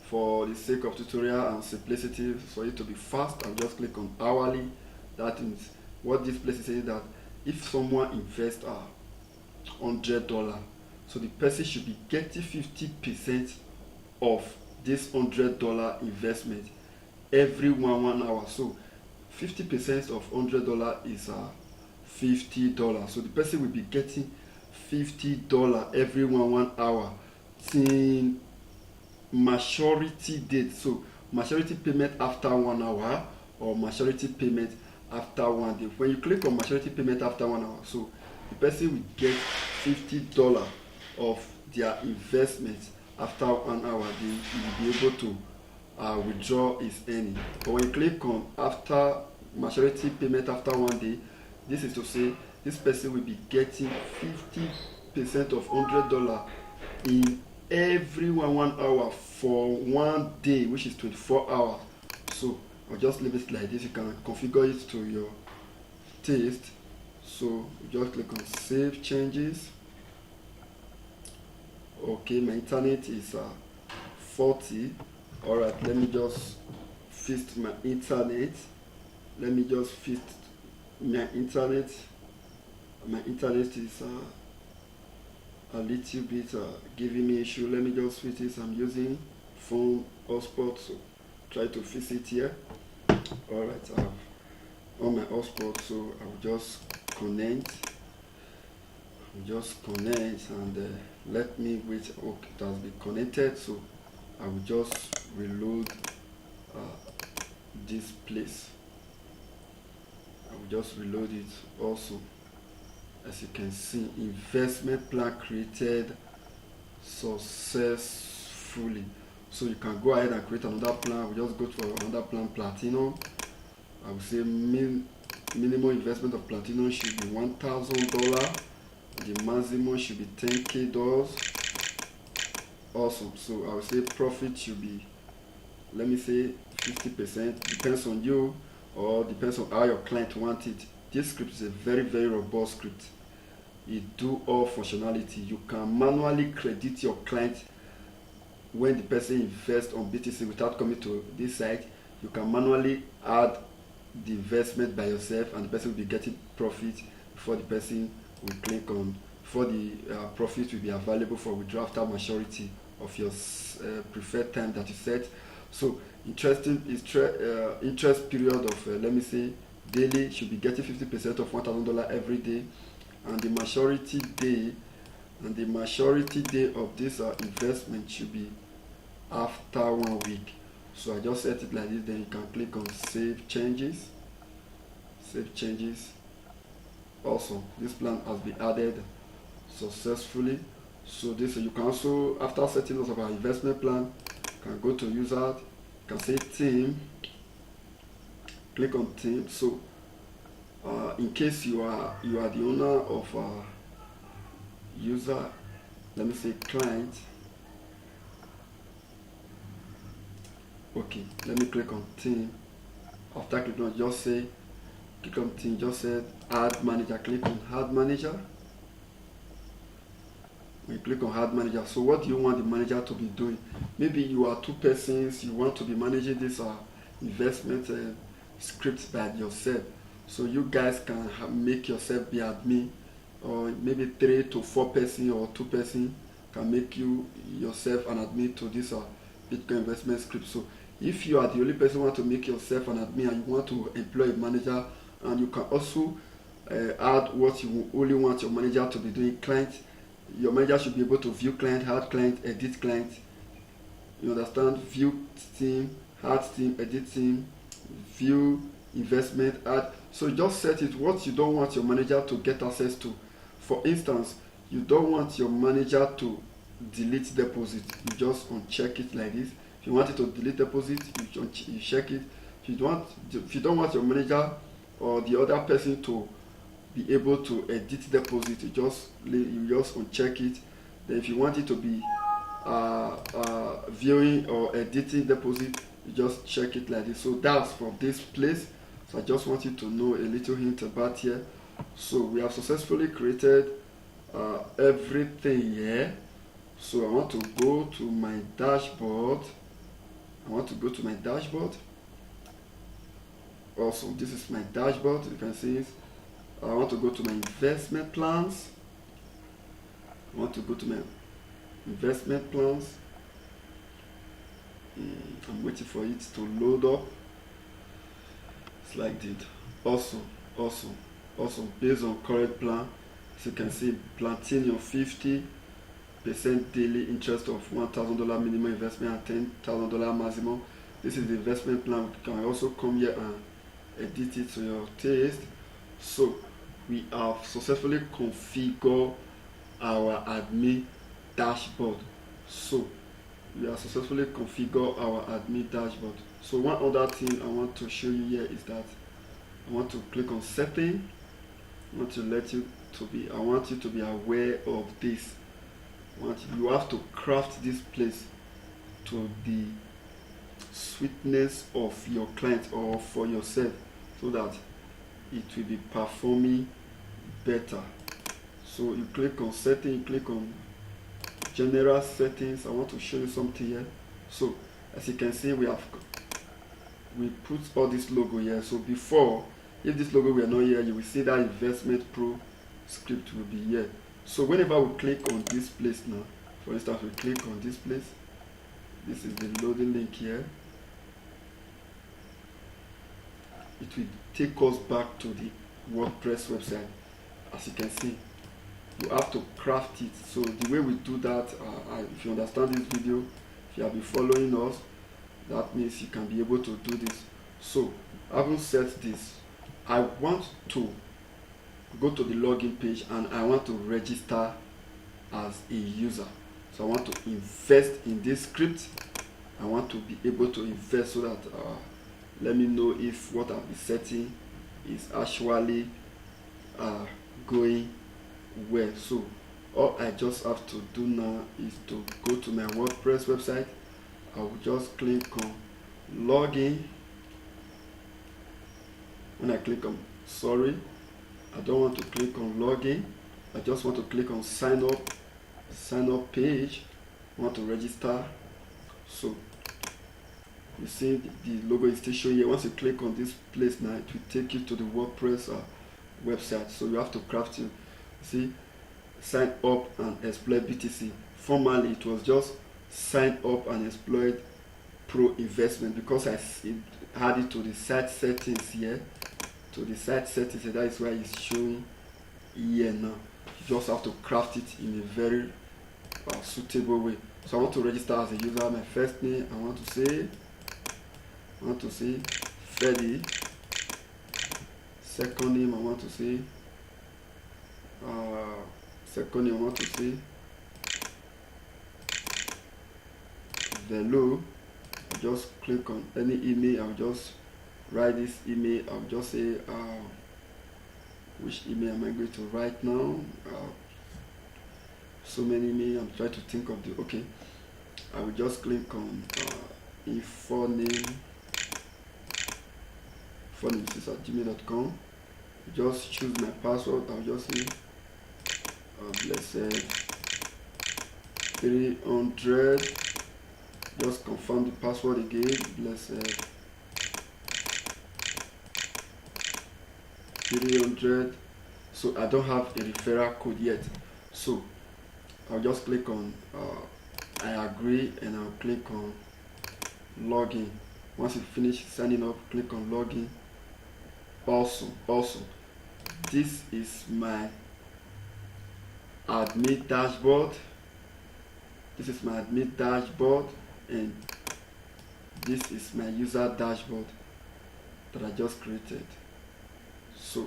for the sake of tutorial and simplicity, for it to be fast, I'll just click on hourly. That means what this place is saying, that if someone invests $100, so the person should be getting 50% of this $100 investment every 1 hour. So 50% of $100 is $50. So the person will be getting $50 every 1 hour till maturity date. So maturity payment after 1 hour or maturity payment after 1 day. When you click on maturity payment after 1 hour, so the person will get $50 of their investment after 1 hour. They will be able to withdraw his earning. But when you click on after maturity payment after 1 day, this is to say this person will be getting 50% of $100 in every 1 hour for 1 day, which is 24 hours. So I'll just leave it like this. You can configure it to your taste. So you just click on save changes. Okay, my internet is 40. Alright, let me just fix my internet. My internet is a little bit giving me issue. Let me just fix it. I'm using phone hotspot, so try to fix it here. Alright, I have on my hotspot, so I will just connect. And let me wait. Okay, it has been connected, so I will just reload this place. I will just reload it also. As you can see, investment plan created successfully. So you can go ahead and create another plan. We just go for another plan, platinum. I would say minimum investment of platinum should be $1,000. The maximum should be $10K. Awesome. So I would say profit should be, let me say 50%. Depends on you, or depends on how your client wants it. This script is a very, very robust script. It do all functionality. You can manually credit your client when the person invests on BTC without coming to this site. You can manually add the investment by yourself, and the person will be getting profit before the person will click on, before the profit will be available for withdrawal after maturity of your preferred time that you set. So interest period of let me say daily should be getting 50% of $1,000 every day, and the maturity day of this investment should be after 1 week. So I just set it like this. Then you can click on save changes. Also, this plan has been added successfully. So this, you can also, after setting up our investment plan, you can go to user, can say team, click on team. So in case you are the owner of user, let me say client. Okay, let me click on team. After clicking on, just say click on team, just say add manager. Click on add manager. When you click on add manager, so what do you want the manager to be doing? Maybe you are 2 persons, you want to be managing this investment script by yourself. So you guys can make yourself be admin, or maybe 3 to 4 person or 2 person can make you yourself an admin to this Bitcoin investment script. So if you are the only person who want to make yourself an admin and you want to employ a manager, and you can also add what you only want your manager to be doing. Client, your manager should be able to view client, add client, edit client. You understand? View team, add team, edit team, view investment, add. So just set it what you don't want your manager to get access to. For instance, you don't want your manager to delete deposit. You just uncheck it like this. If you want it to delete deposit, you check it. If you don't want your manager or the other person to be able to edit deposit, you just uncheck it. Then if you want it to be viewing or editing deposit, you just check it like this. So that's from this place. So I just want you to know a little hint about here. So we have successfully created everything here. So I want to go to my dashboard. Also, this is my dashboard. You can see it. I want to go to my investment plans. I'm waiting for it to load up. It's like that. Also, based on current plan, as you can see, Platinum 50% daily interest of $1,000 minimum investment and $10,000 maximum. This is the investment plan. You can also come here and edit it to your taste. So we have successfully configured our admin dashboard. So one other thing I want to show you here is that I want to click on setting. I want you to be aware of this. You have to craft this place to the sweetness of your client or for yourself, so that it will be performing better. So you click on setting, you click on general settings. I want to show you something here. So as you can see, we put all this logo here. So before, if this logo were not here, you will see that investment pro script will be here. So whenever we click on this place now, for instance, we click on this place, this is the loading link here. It will take us back to the WordPress website. As you can see, you have to craft it. So the way we do that, if you understand this video, if you have been following us, that means you can be able to do this. So having said this, I want to go to the login page and I want to register as a user. So I want to invest in this script. I want to be able to invest so that let me know if what I'll be setting is actually going well. So all I just have to do now is to go to my WordPress website. I will just click on login. When I click on, I don't want to click on login. I just want to click on sign up page. I want to register. So you see the logo is still showing here. Once you click on this place now, it will take you to the WordPress website. So you have to craft it. See, sign up and exploit BTC. Formerly it was just sign up and exploit pro investment, because I had it to the site settings here. That is why it's showing here now. You just have to craft it in a very suitable way. So I want to register as a user. My first name I want to say Freddy. Second name I want to say Velo. just click on any email. I'll just write this email. I'll just say which email am I going to write now? So many email. I'm trying to think of the okay. I will just click on info name. Phonesis@gmail.com. Just choose my password. I'll just say blessed 300. Just confirm the password again. Blessed 300. So I don't have a referral code yet. So I'll just click on I agree, and I'll click on login. Once you finish signing up, click on login. Awesome. This is my admin dashboard. And this is my user dashboard that I just created. So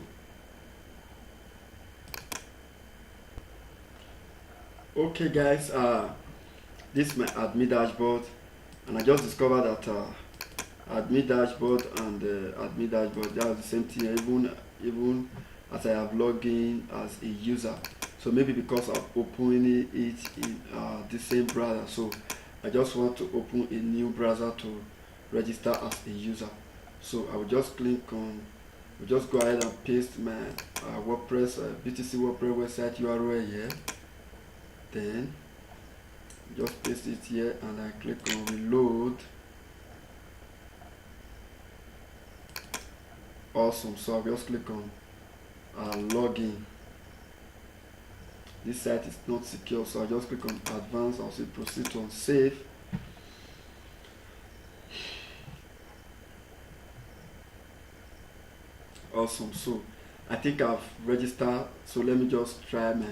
okay guys, this is my admin dashboard, and I just discovered that admin dashboard and admin dashboard, they are the same thing, even as I have logged in as a user. So maybe because I'm opening it in the same browser, so I just want to open a new browser to register as a user. So I will just click on, we'll just go ahead and paste my WordPress BTC WordPress website URL here. Then just paste it here, and I click on reload. Awesome. So I'll just click on login. This site is not secure, so I just click on advanced. I'll say proceed to save. Awesome. So I think I've registered, so let me just try my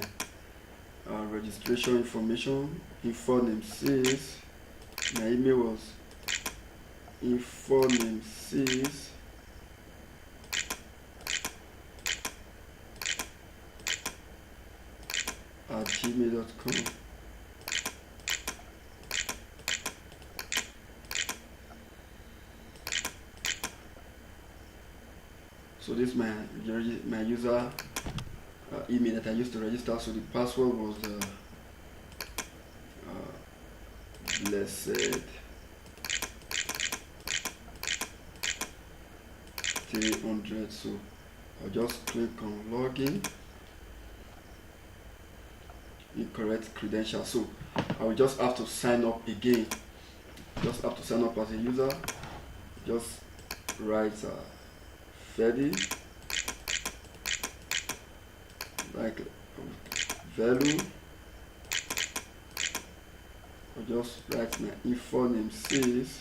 registration information. Info name says my email was info name says @gmail.com. So this is my user email that I used to register. So the password was blessed 300. So I'll just click on login. Incorrect credentials. So I will just have to sign up again. Just have to sign up as a user. Just write Freddy, like value. I'll just write my info name says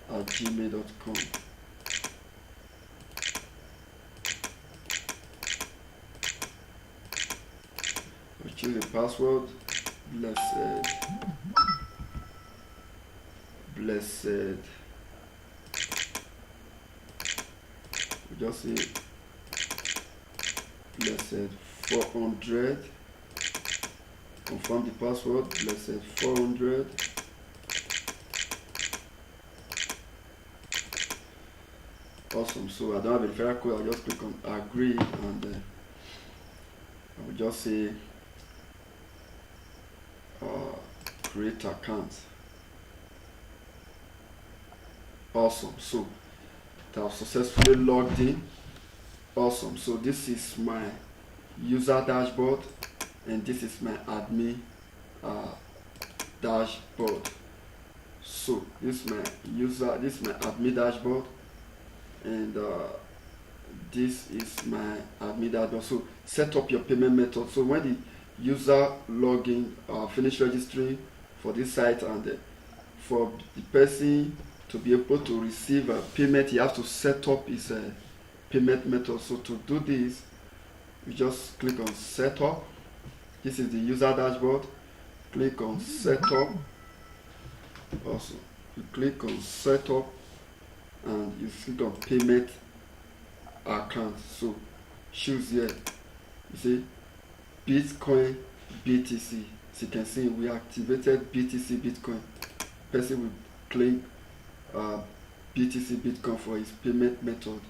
@gmail.com. I'll choose the password. Blessed. We just say blessed 400. Confirm the password. Blessed 400. Awesome. So I don't have a referral code. I'll just click on agree, and I will just say create account. Awesome. So I've successfully logged in. Awesome. So this is my user dashboard, and this is my admin dashboard. So this is my admin dashboard, and this is my admin dashboard. So set up your payment method. So when the user login finish registering for this site, and for the person to be able to receive a payment, he has to set up his payment method. So to do this, you just click on setup. This is the user dashboard. Click on setup. Also, you click on setup, and you click on payment account. So choose here You see Bitcoin BTC. As you can see, we activated BTC Bitcoin. Person will claim BTC Bitcoin for his payment method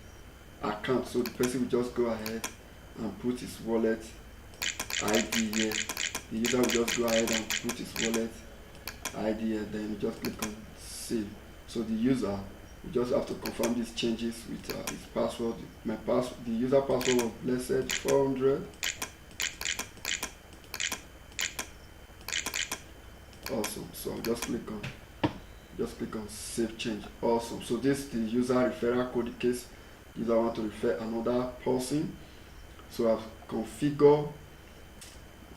account. So the person will just go ahead and put his wallet ID here. The user will just go ahead and put his wallet ID here, then you just click on save. So the user will just have to confirm these changes with his password. The user password was blessed 400. Awesome. So just click on save change. Awesome. So this is the user referral code in case user want to refer another person. So I've configured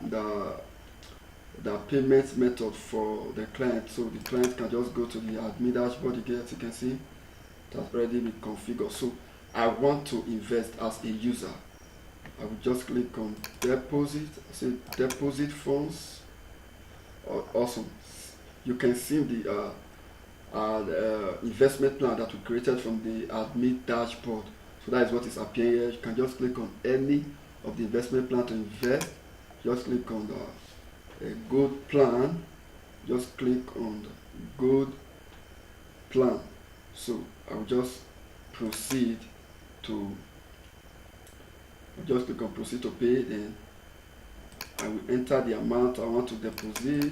the payment method for the client, so the client can just go to the admin dashboard again. As you can see, that's already been configured. So I want to invest as a user. I will just click on deposit. Say deposit funds. Awesome. You can see the investment plan that we created from the admin dashboard. So that is what is appearing here. You can just click on any of the investment plan to invest. Just click on a good plan. Just click on the good plan. So I will just proceed to click on proceed to pay. Then I will enter the amount I want to deposit.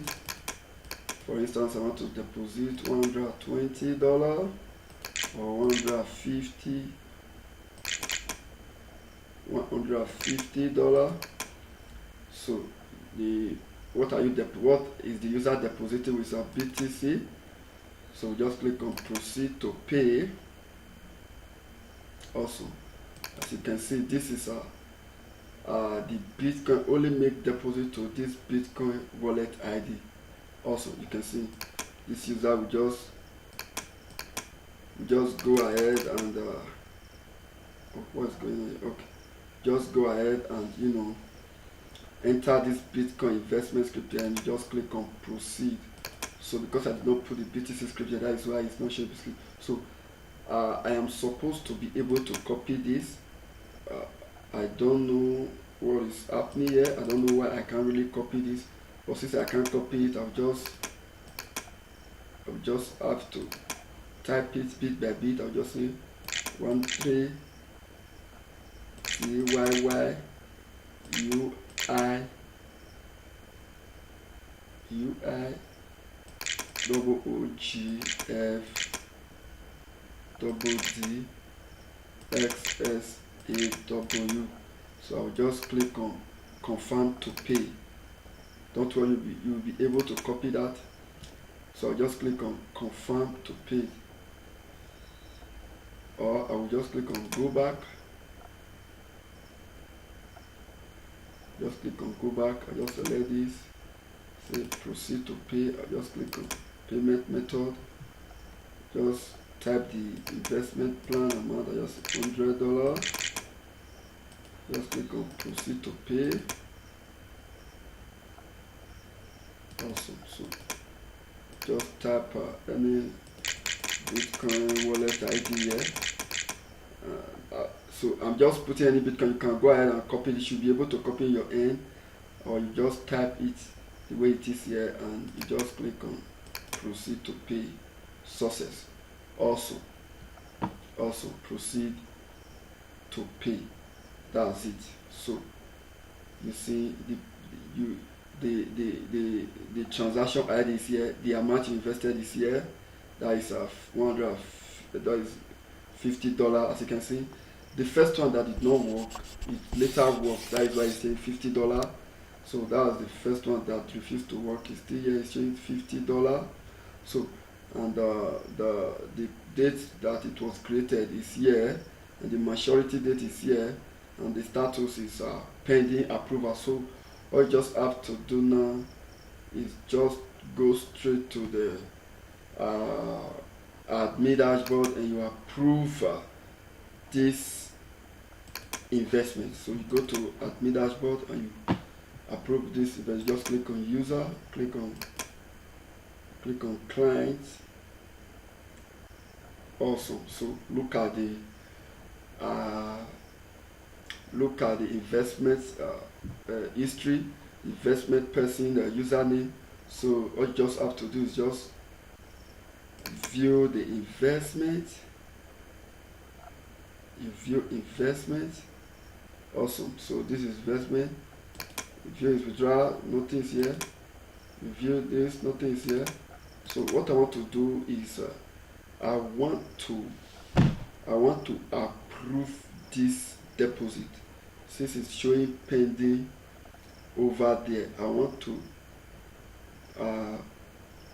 For instance, I want to deposit $120 or $150. So what is the user depositing with a BTC? So just click on proceed to pay. Also, as you can see, this is the Bitcoin only make deposit to this Bitcoin wallet ID. Also, you can see this user will just go ahead and what's going on here? Okay, just go ahead and enter this Bitcoin investment script here, and just click on proceed. So because I did not put the BTC script here, that is why it's not showing the script. So I am supposed to be able to copy this. I don't know what is happening here. I don't know why I can't really copy this. But since I can't copy it, I'll just have to type it bit by bit. I'll just say 13 CYY UI double OGF double D XSAW. So I'll just click on confirm to pay. Don't worry, you'll be able to copy that. So I'll just click on confirm to pay, or I will just click on go back. Just click on go back. I just select this, say proceed to pay. I just click on payment method. Just type the investment plan amount. I just $100. Just click on proceed to pay. Awesome. So just type any Bitcoin wallet ID here. So I'm just putting any Bitcoin. You can go ahead and copy it. You should be able to copy your end, or you just type it the way it is here, and you just click on proceed to pay. Success. Also proceed to pay. That's it. So you see the transaction ID is here, the amount you invested is here. That is $50. As you can see, the first one that did not work, it later worked. That is why it's saying $50. So that was the first one that refused to work. It's still here, it's showing $50. So and the date that it was created is here, and the maturity date is here, and the status is pending approval. So all you just have to do now is just go straight to the admin dashboard, and you approve this investment. So you go to admin dashboard and you approve this investment. Just click on user, click on clients. Awesome. So look at the look at the investment history, investment person, username. So all you just have to do is just view the investment. You view investment. Awesome. So this is investment. You view is withdrawal, nothing is here. You view this, nothing is here. So what I want to do is I want to approve this deposit. Since it's showing pending over there, I want to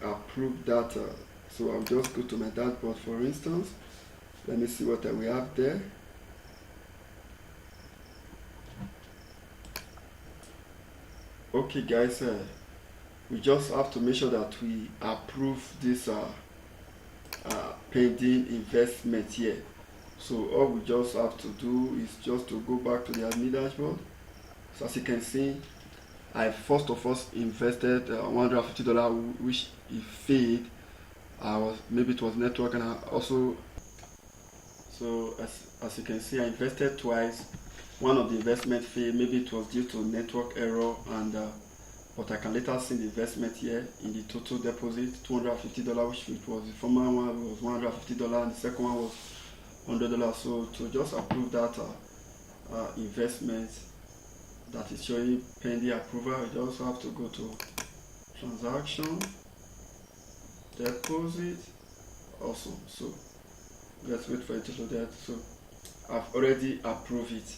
approve that. So I'll just go to my dashboard, for instance. Let me see what we have there. Okay guys, we just have to make sure that we approve this pending investment here. So all we just have to do is just to go back to the admin dashboard. So as you can see, I first of all invested $150, which it failed. Maybe it was network, and I also, so as you can see, I invested twice. One of the investment failed. Maybe it was due to network error, and but I can later see the investment here in the total deposit, $250, which was the former one was $150, and the second one was $100. So to just approve that investment that is showing pending approval, you just have to go to transaction, deposit. Awesome. So let's wait for it to load that. So I've already approved it.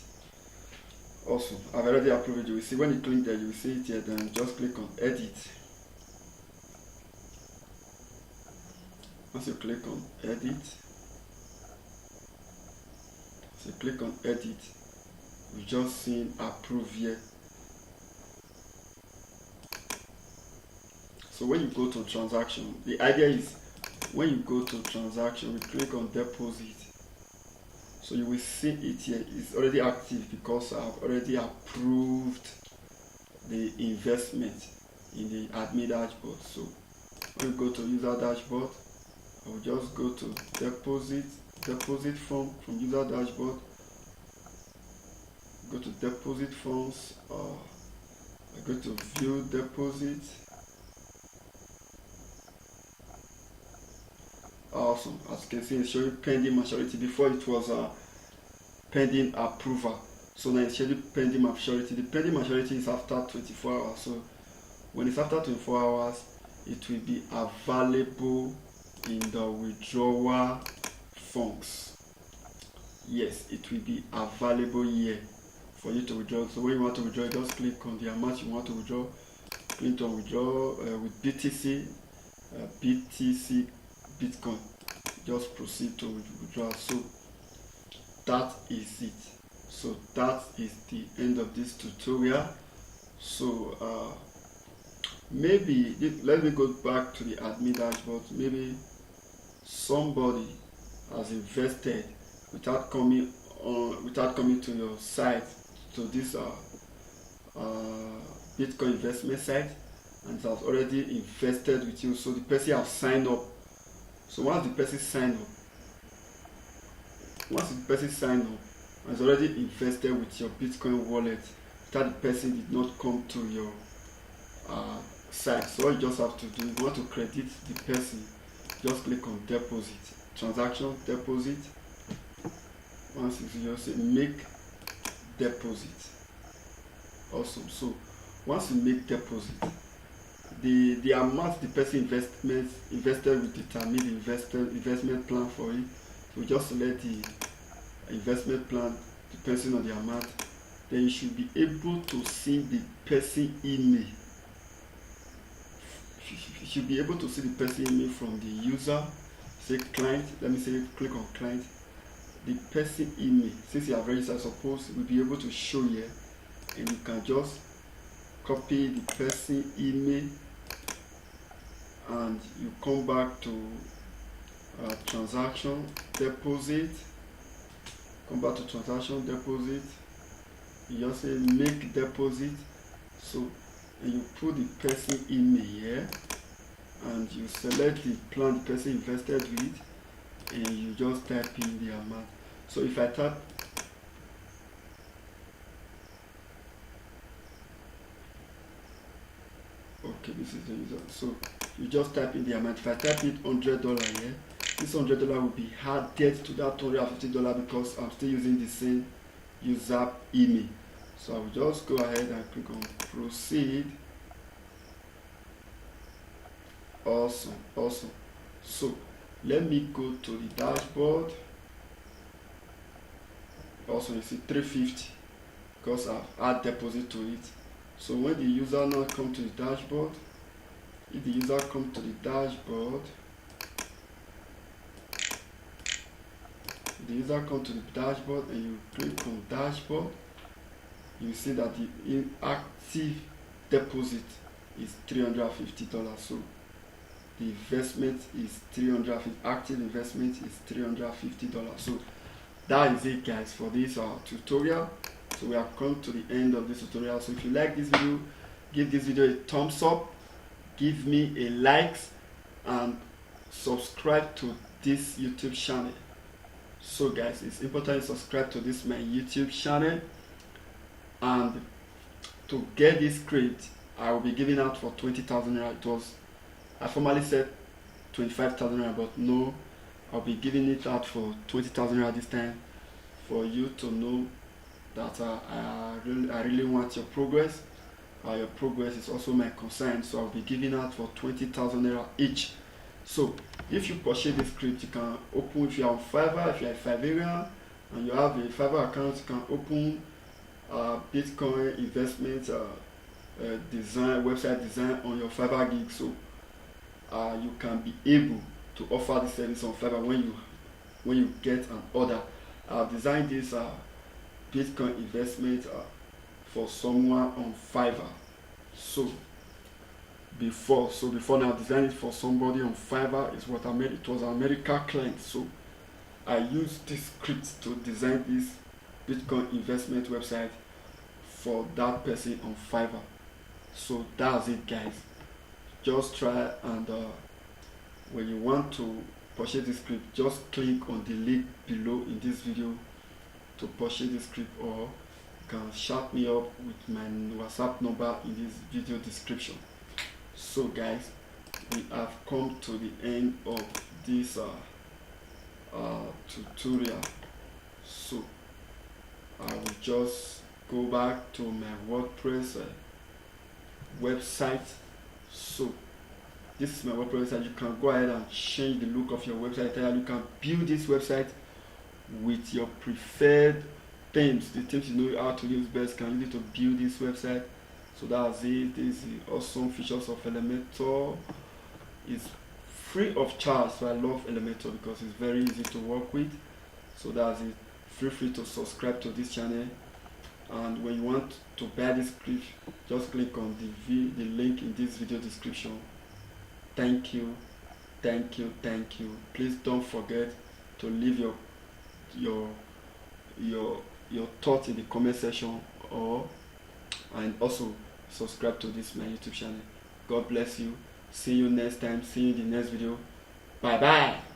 Awesome. I've already approved it. You will see when you click there, you will see it here. Then just click on edit. Once you click on edit, so click on edit, we just seen approve here. So when you go to transaction, the idea is when you go to transaction, we click on deposit. So you will see it here. It's already active because I've already approved the investment in the admin dashboard. So when you go to user dashboard, I will just go to deposit form from user dashboard. Go to deposit forms. I go to view deposit. Awesome. As you can see, it's showing pending maturity. Before it was pending approval. So now it's showing pending maturity. The pending maturity is after 24 hours. So when it's after 24 hours, it will be available in the withdrawal funds. Yes, it will be available here for you to withdraw. So when you want to withdraw, just click on the amount you want to withdraw. Click on withdraw with BTC, Bitcoin. Just proceed to withdraw. So that is it. So that is the end of this tutorial. So maybe let me go back to the admin dashboard. Maybe somebody has invested without coming to your site, to this Bitcoin investment site, and has already invested with you. So the person has signed up. So once the person signed up, and has already invested with your Bitcoin wallet, that the person did not come to your site. So all you just have to do, you want to credit the person, just click on deposit, transaction, deposit. Once you just say make deposit. Awesome. So once you make deposit, the amount the person invested will determine the investment plan for it. So just select the investment plan depending on the amount. Then you should be able to see the person email. You should be able to see the person email from the user. Say client. Let me say click on client. The person email, since you have registered, suppose will be able to show here, and you can just copy the person email and you come back to transaction deposit. Come back to transaction deposit. You just say make deposit. So and you put the person email here, and you select the plan the person invested with, and you just type in the amount. So if I type Okay, this is the user. So you just type in the amount. If I type it $100 here, this $100 will be added to that $250 because I'm still using the same user email. So I will just go ahead and click on proceed. Awesome. So let me go to the dashboard. Also, you see 350 because I've added deposit to it. So when the user now come to the dashboard, if the user come to the dashboard, and you click on dashboard, you see that the inactive deposit is $350. So the investment is active investment is $350. So that is it, guys, for this tutorial. So we have come to the end of this tutorial. So if you like this video, give this video a thumbs up, give me a like, and subscribe to this YouTube channel. So guys, it's important to subscribe to this my YouTube channel, and to get this script I will be giving out for 20,000 naira. I formerly said 25,000 naira, but no, I'll be giving it out for 20,000 naira this time, for you to know that I really want your progress. Your progress is also my concern, so I'll be giving out for 20,000 naira each. So if you purchase this script, you can open, if you are on Fiverr, if you are a Fiverrian and you have a Fiverr account, you can open Bitcoin investment design, website design on your Fiverr gig. So you can be able to offer this service on Fiverr when you get an order. I've designed this Bitcoin investment for someone on Fiverr. So before now, I designed it for somebody on Fiverr. It was an American client. So I used this script to design this Bitcoin investment website for that person on Fiverr. So that's it, guys. Just try, and when you want to purchase this script, just click on the link below in this video to purchase this script, or you can chat me up with my WhatsApp number in this video description. So guys, we have come to the end of this tutorial. So I will just go back to my WordPress website. So this is my WordPress website. You can go ahead and change the look of your website. You can build this website with your preferred themes, the themes you know how to use best. Can use it to build this website. So that's it. This is the awesome features of Elementor. It's free of charge, so I love Elementor because it's very easy to work with. So that's it. Feel free to subscribe to this channel, and when you want to buy this script, just click on the link in this video description. Thank you. Please don't forget to leave your thoughts in the comment section, and also subscribe to this my YouTube channel. God bless you. See you next time. See you in the next video. Bye bye.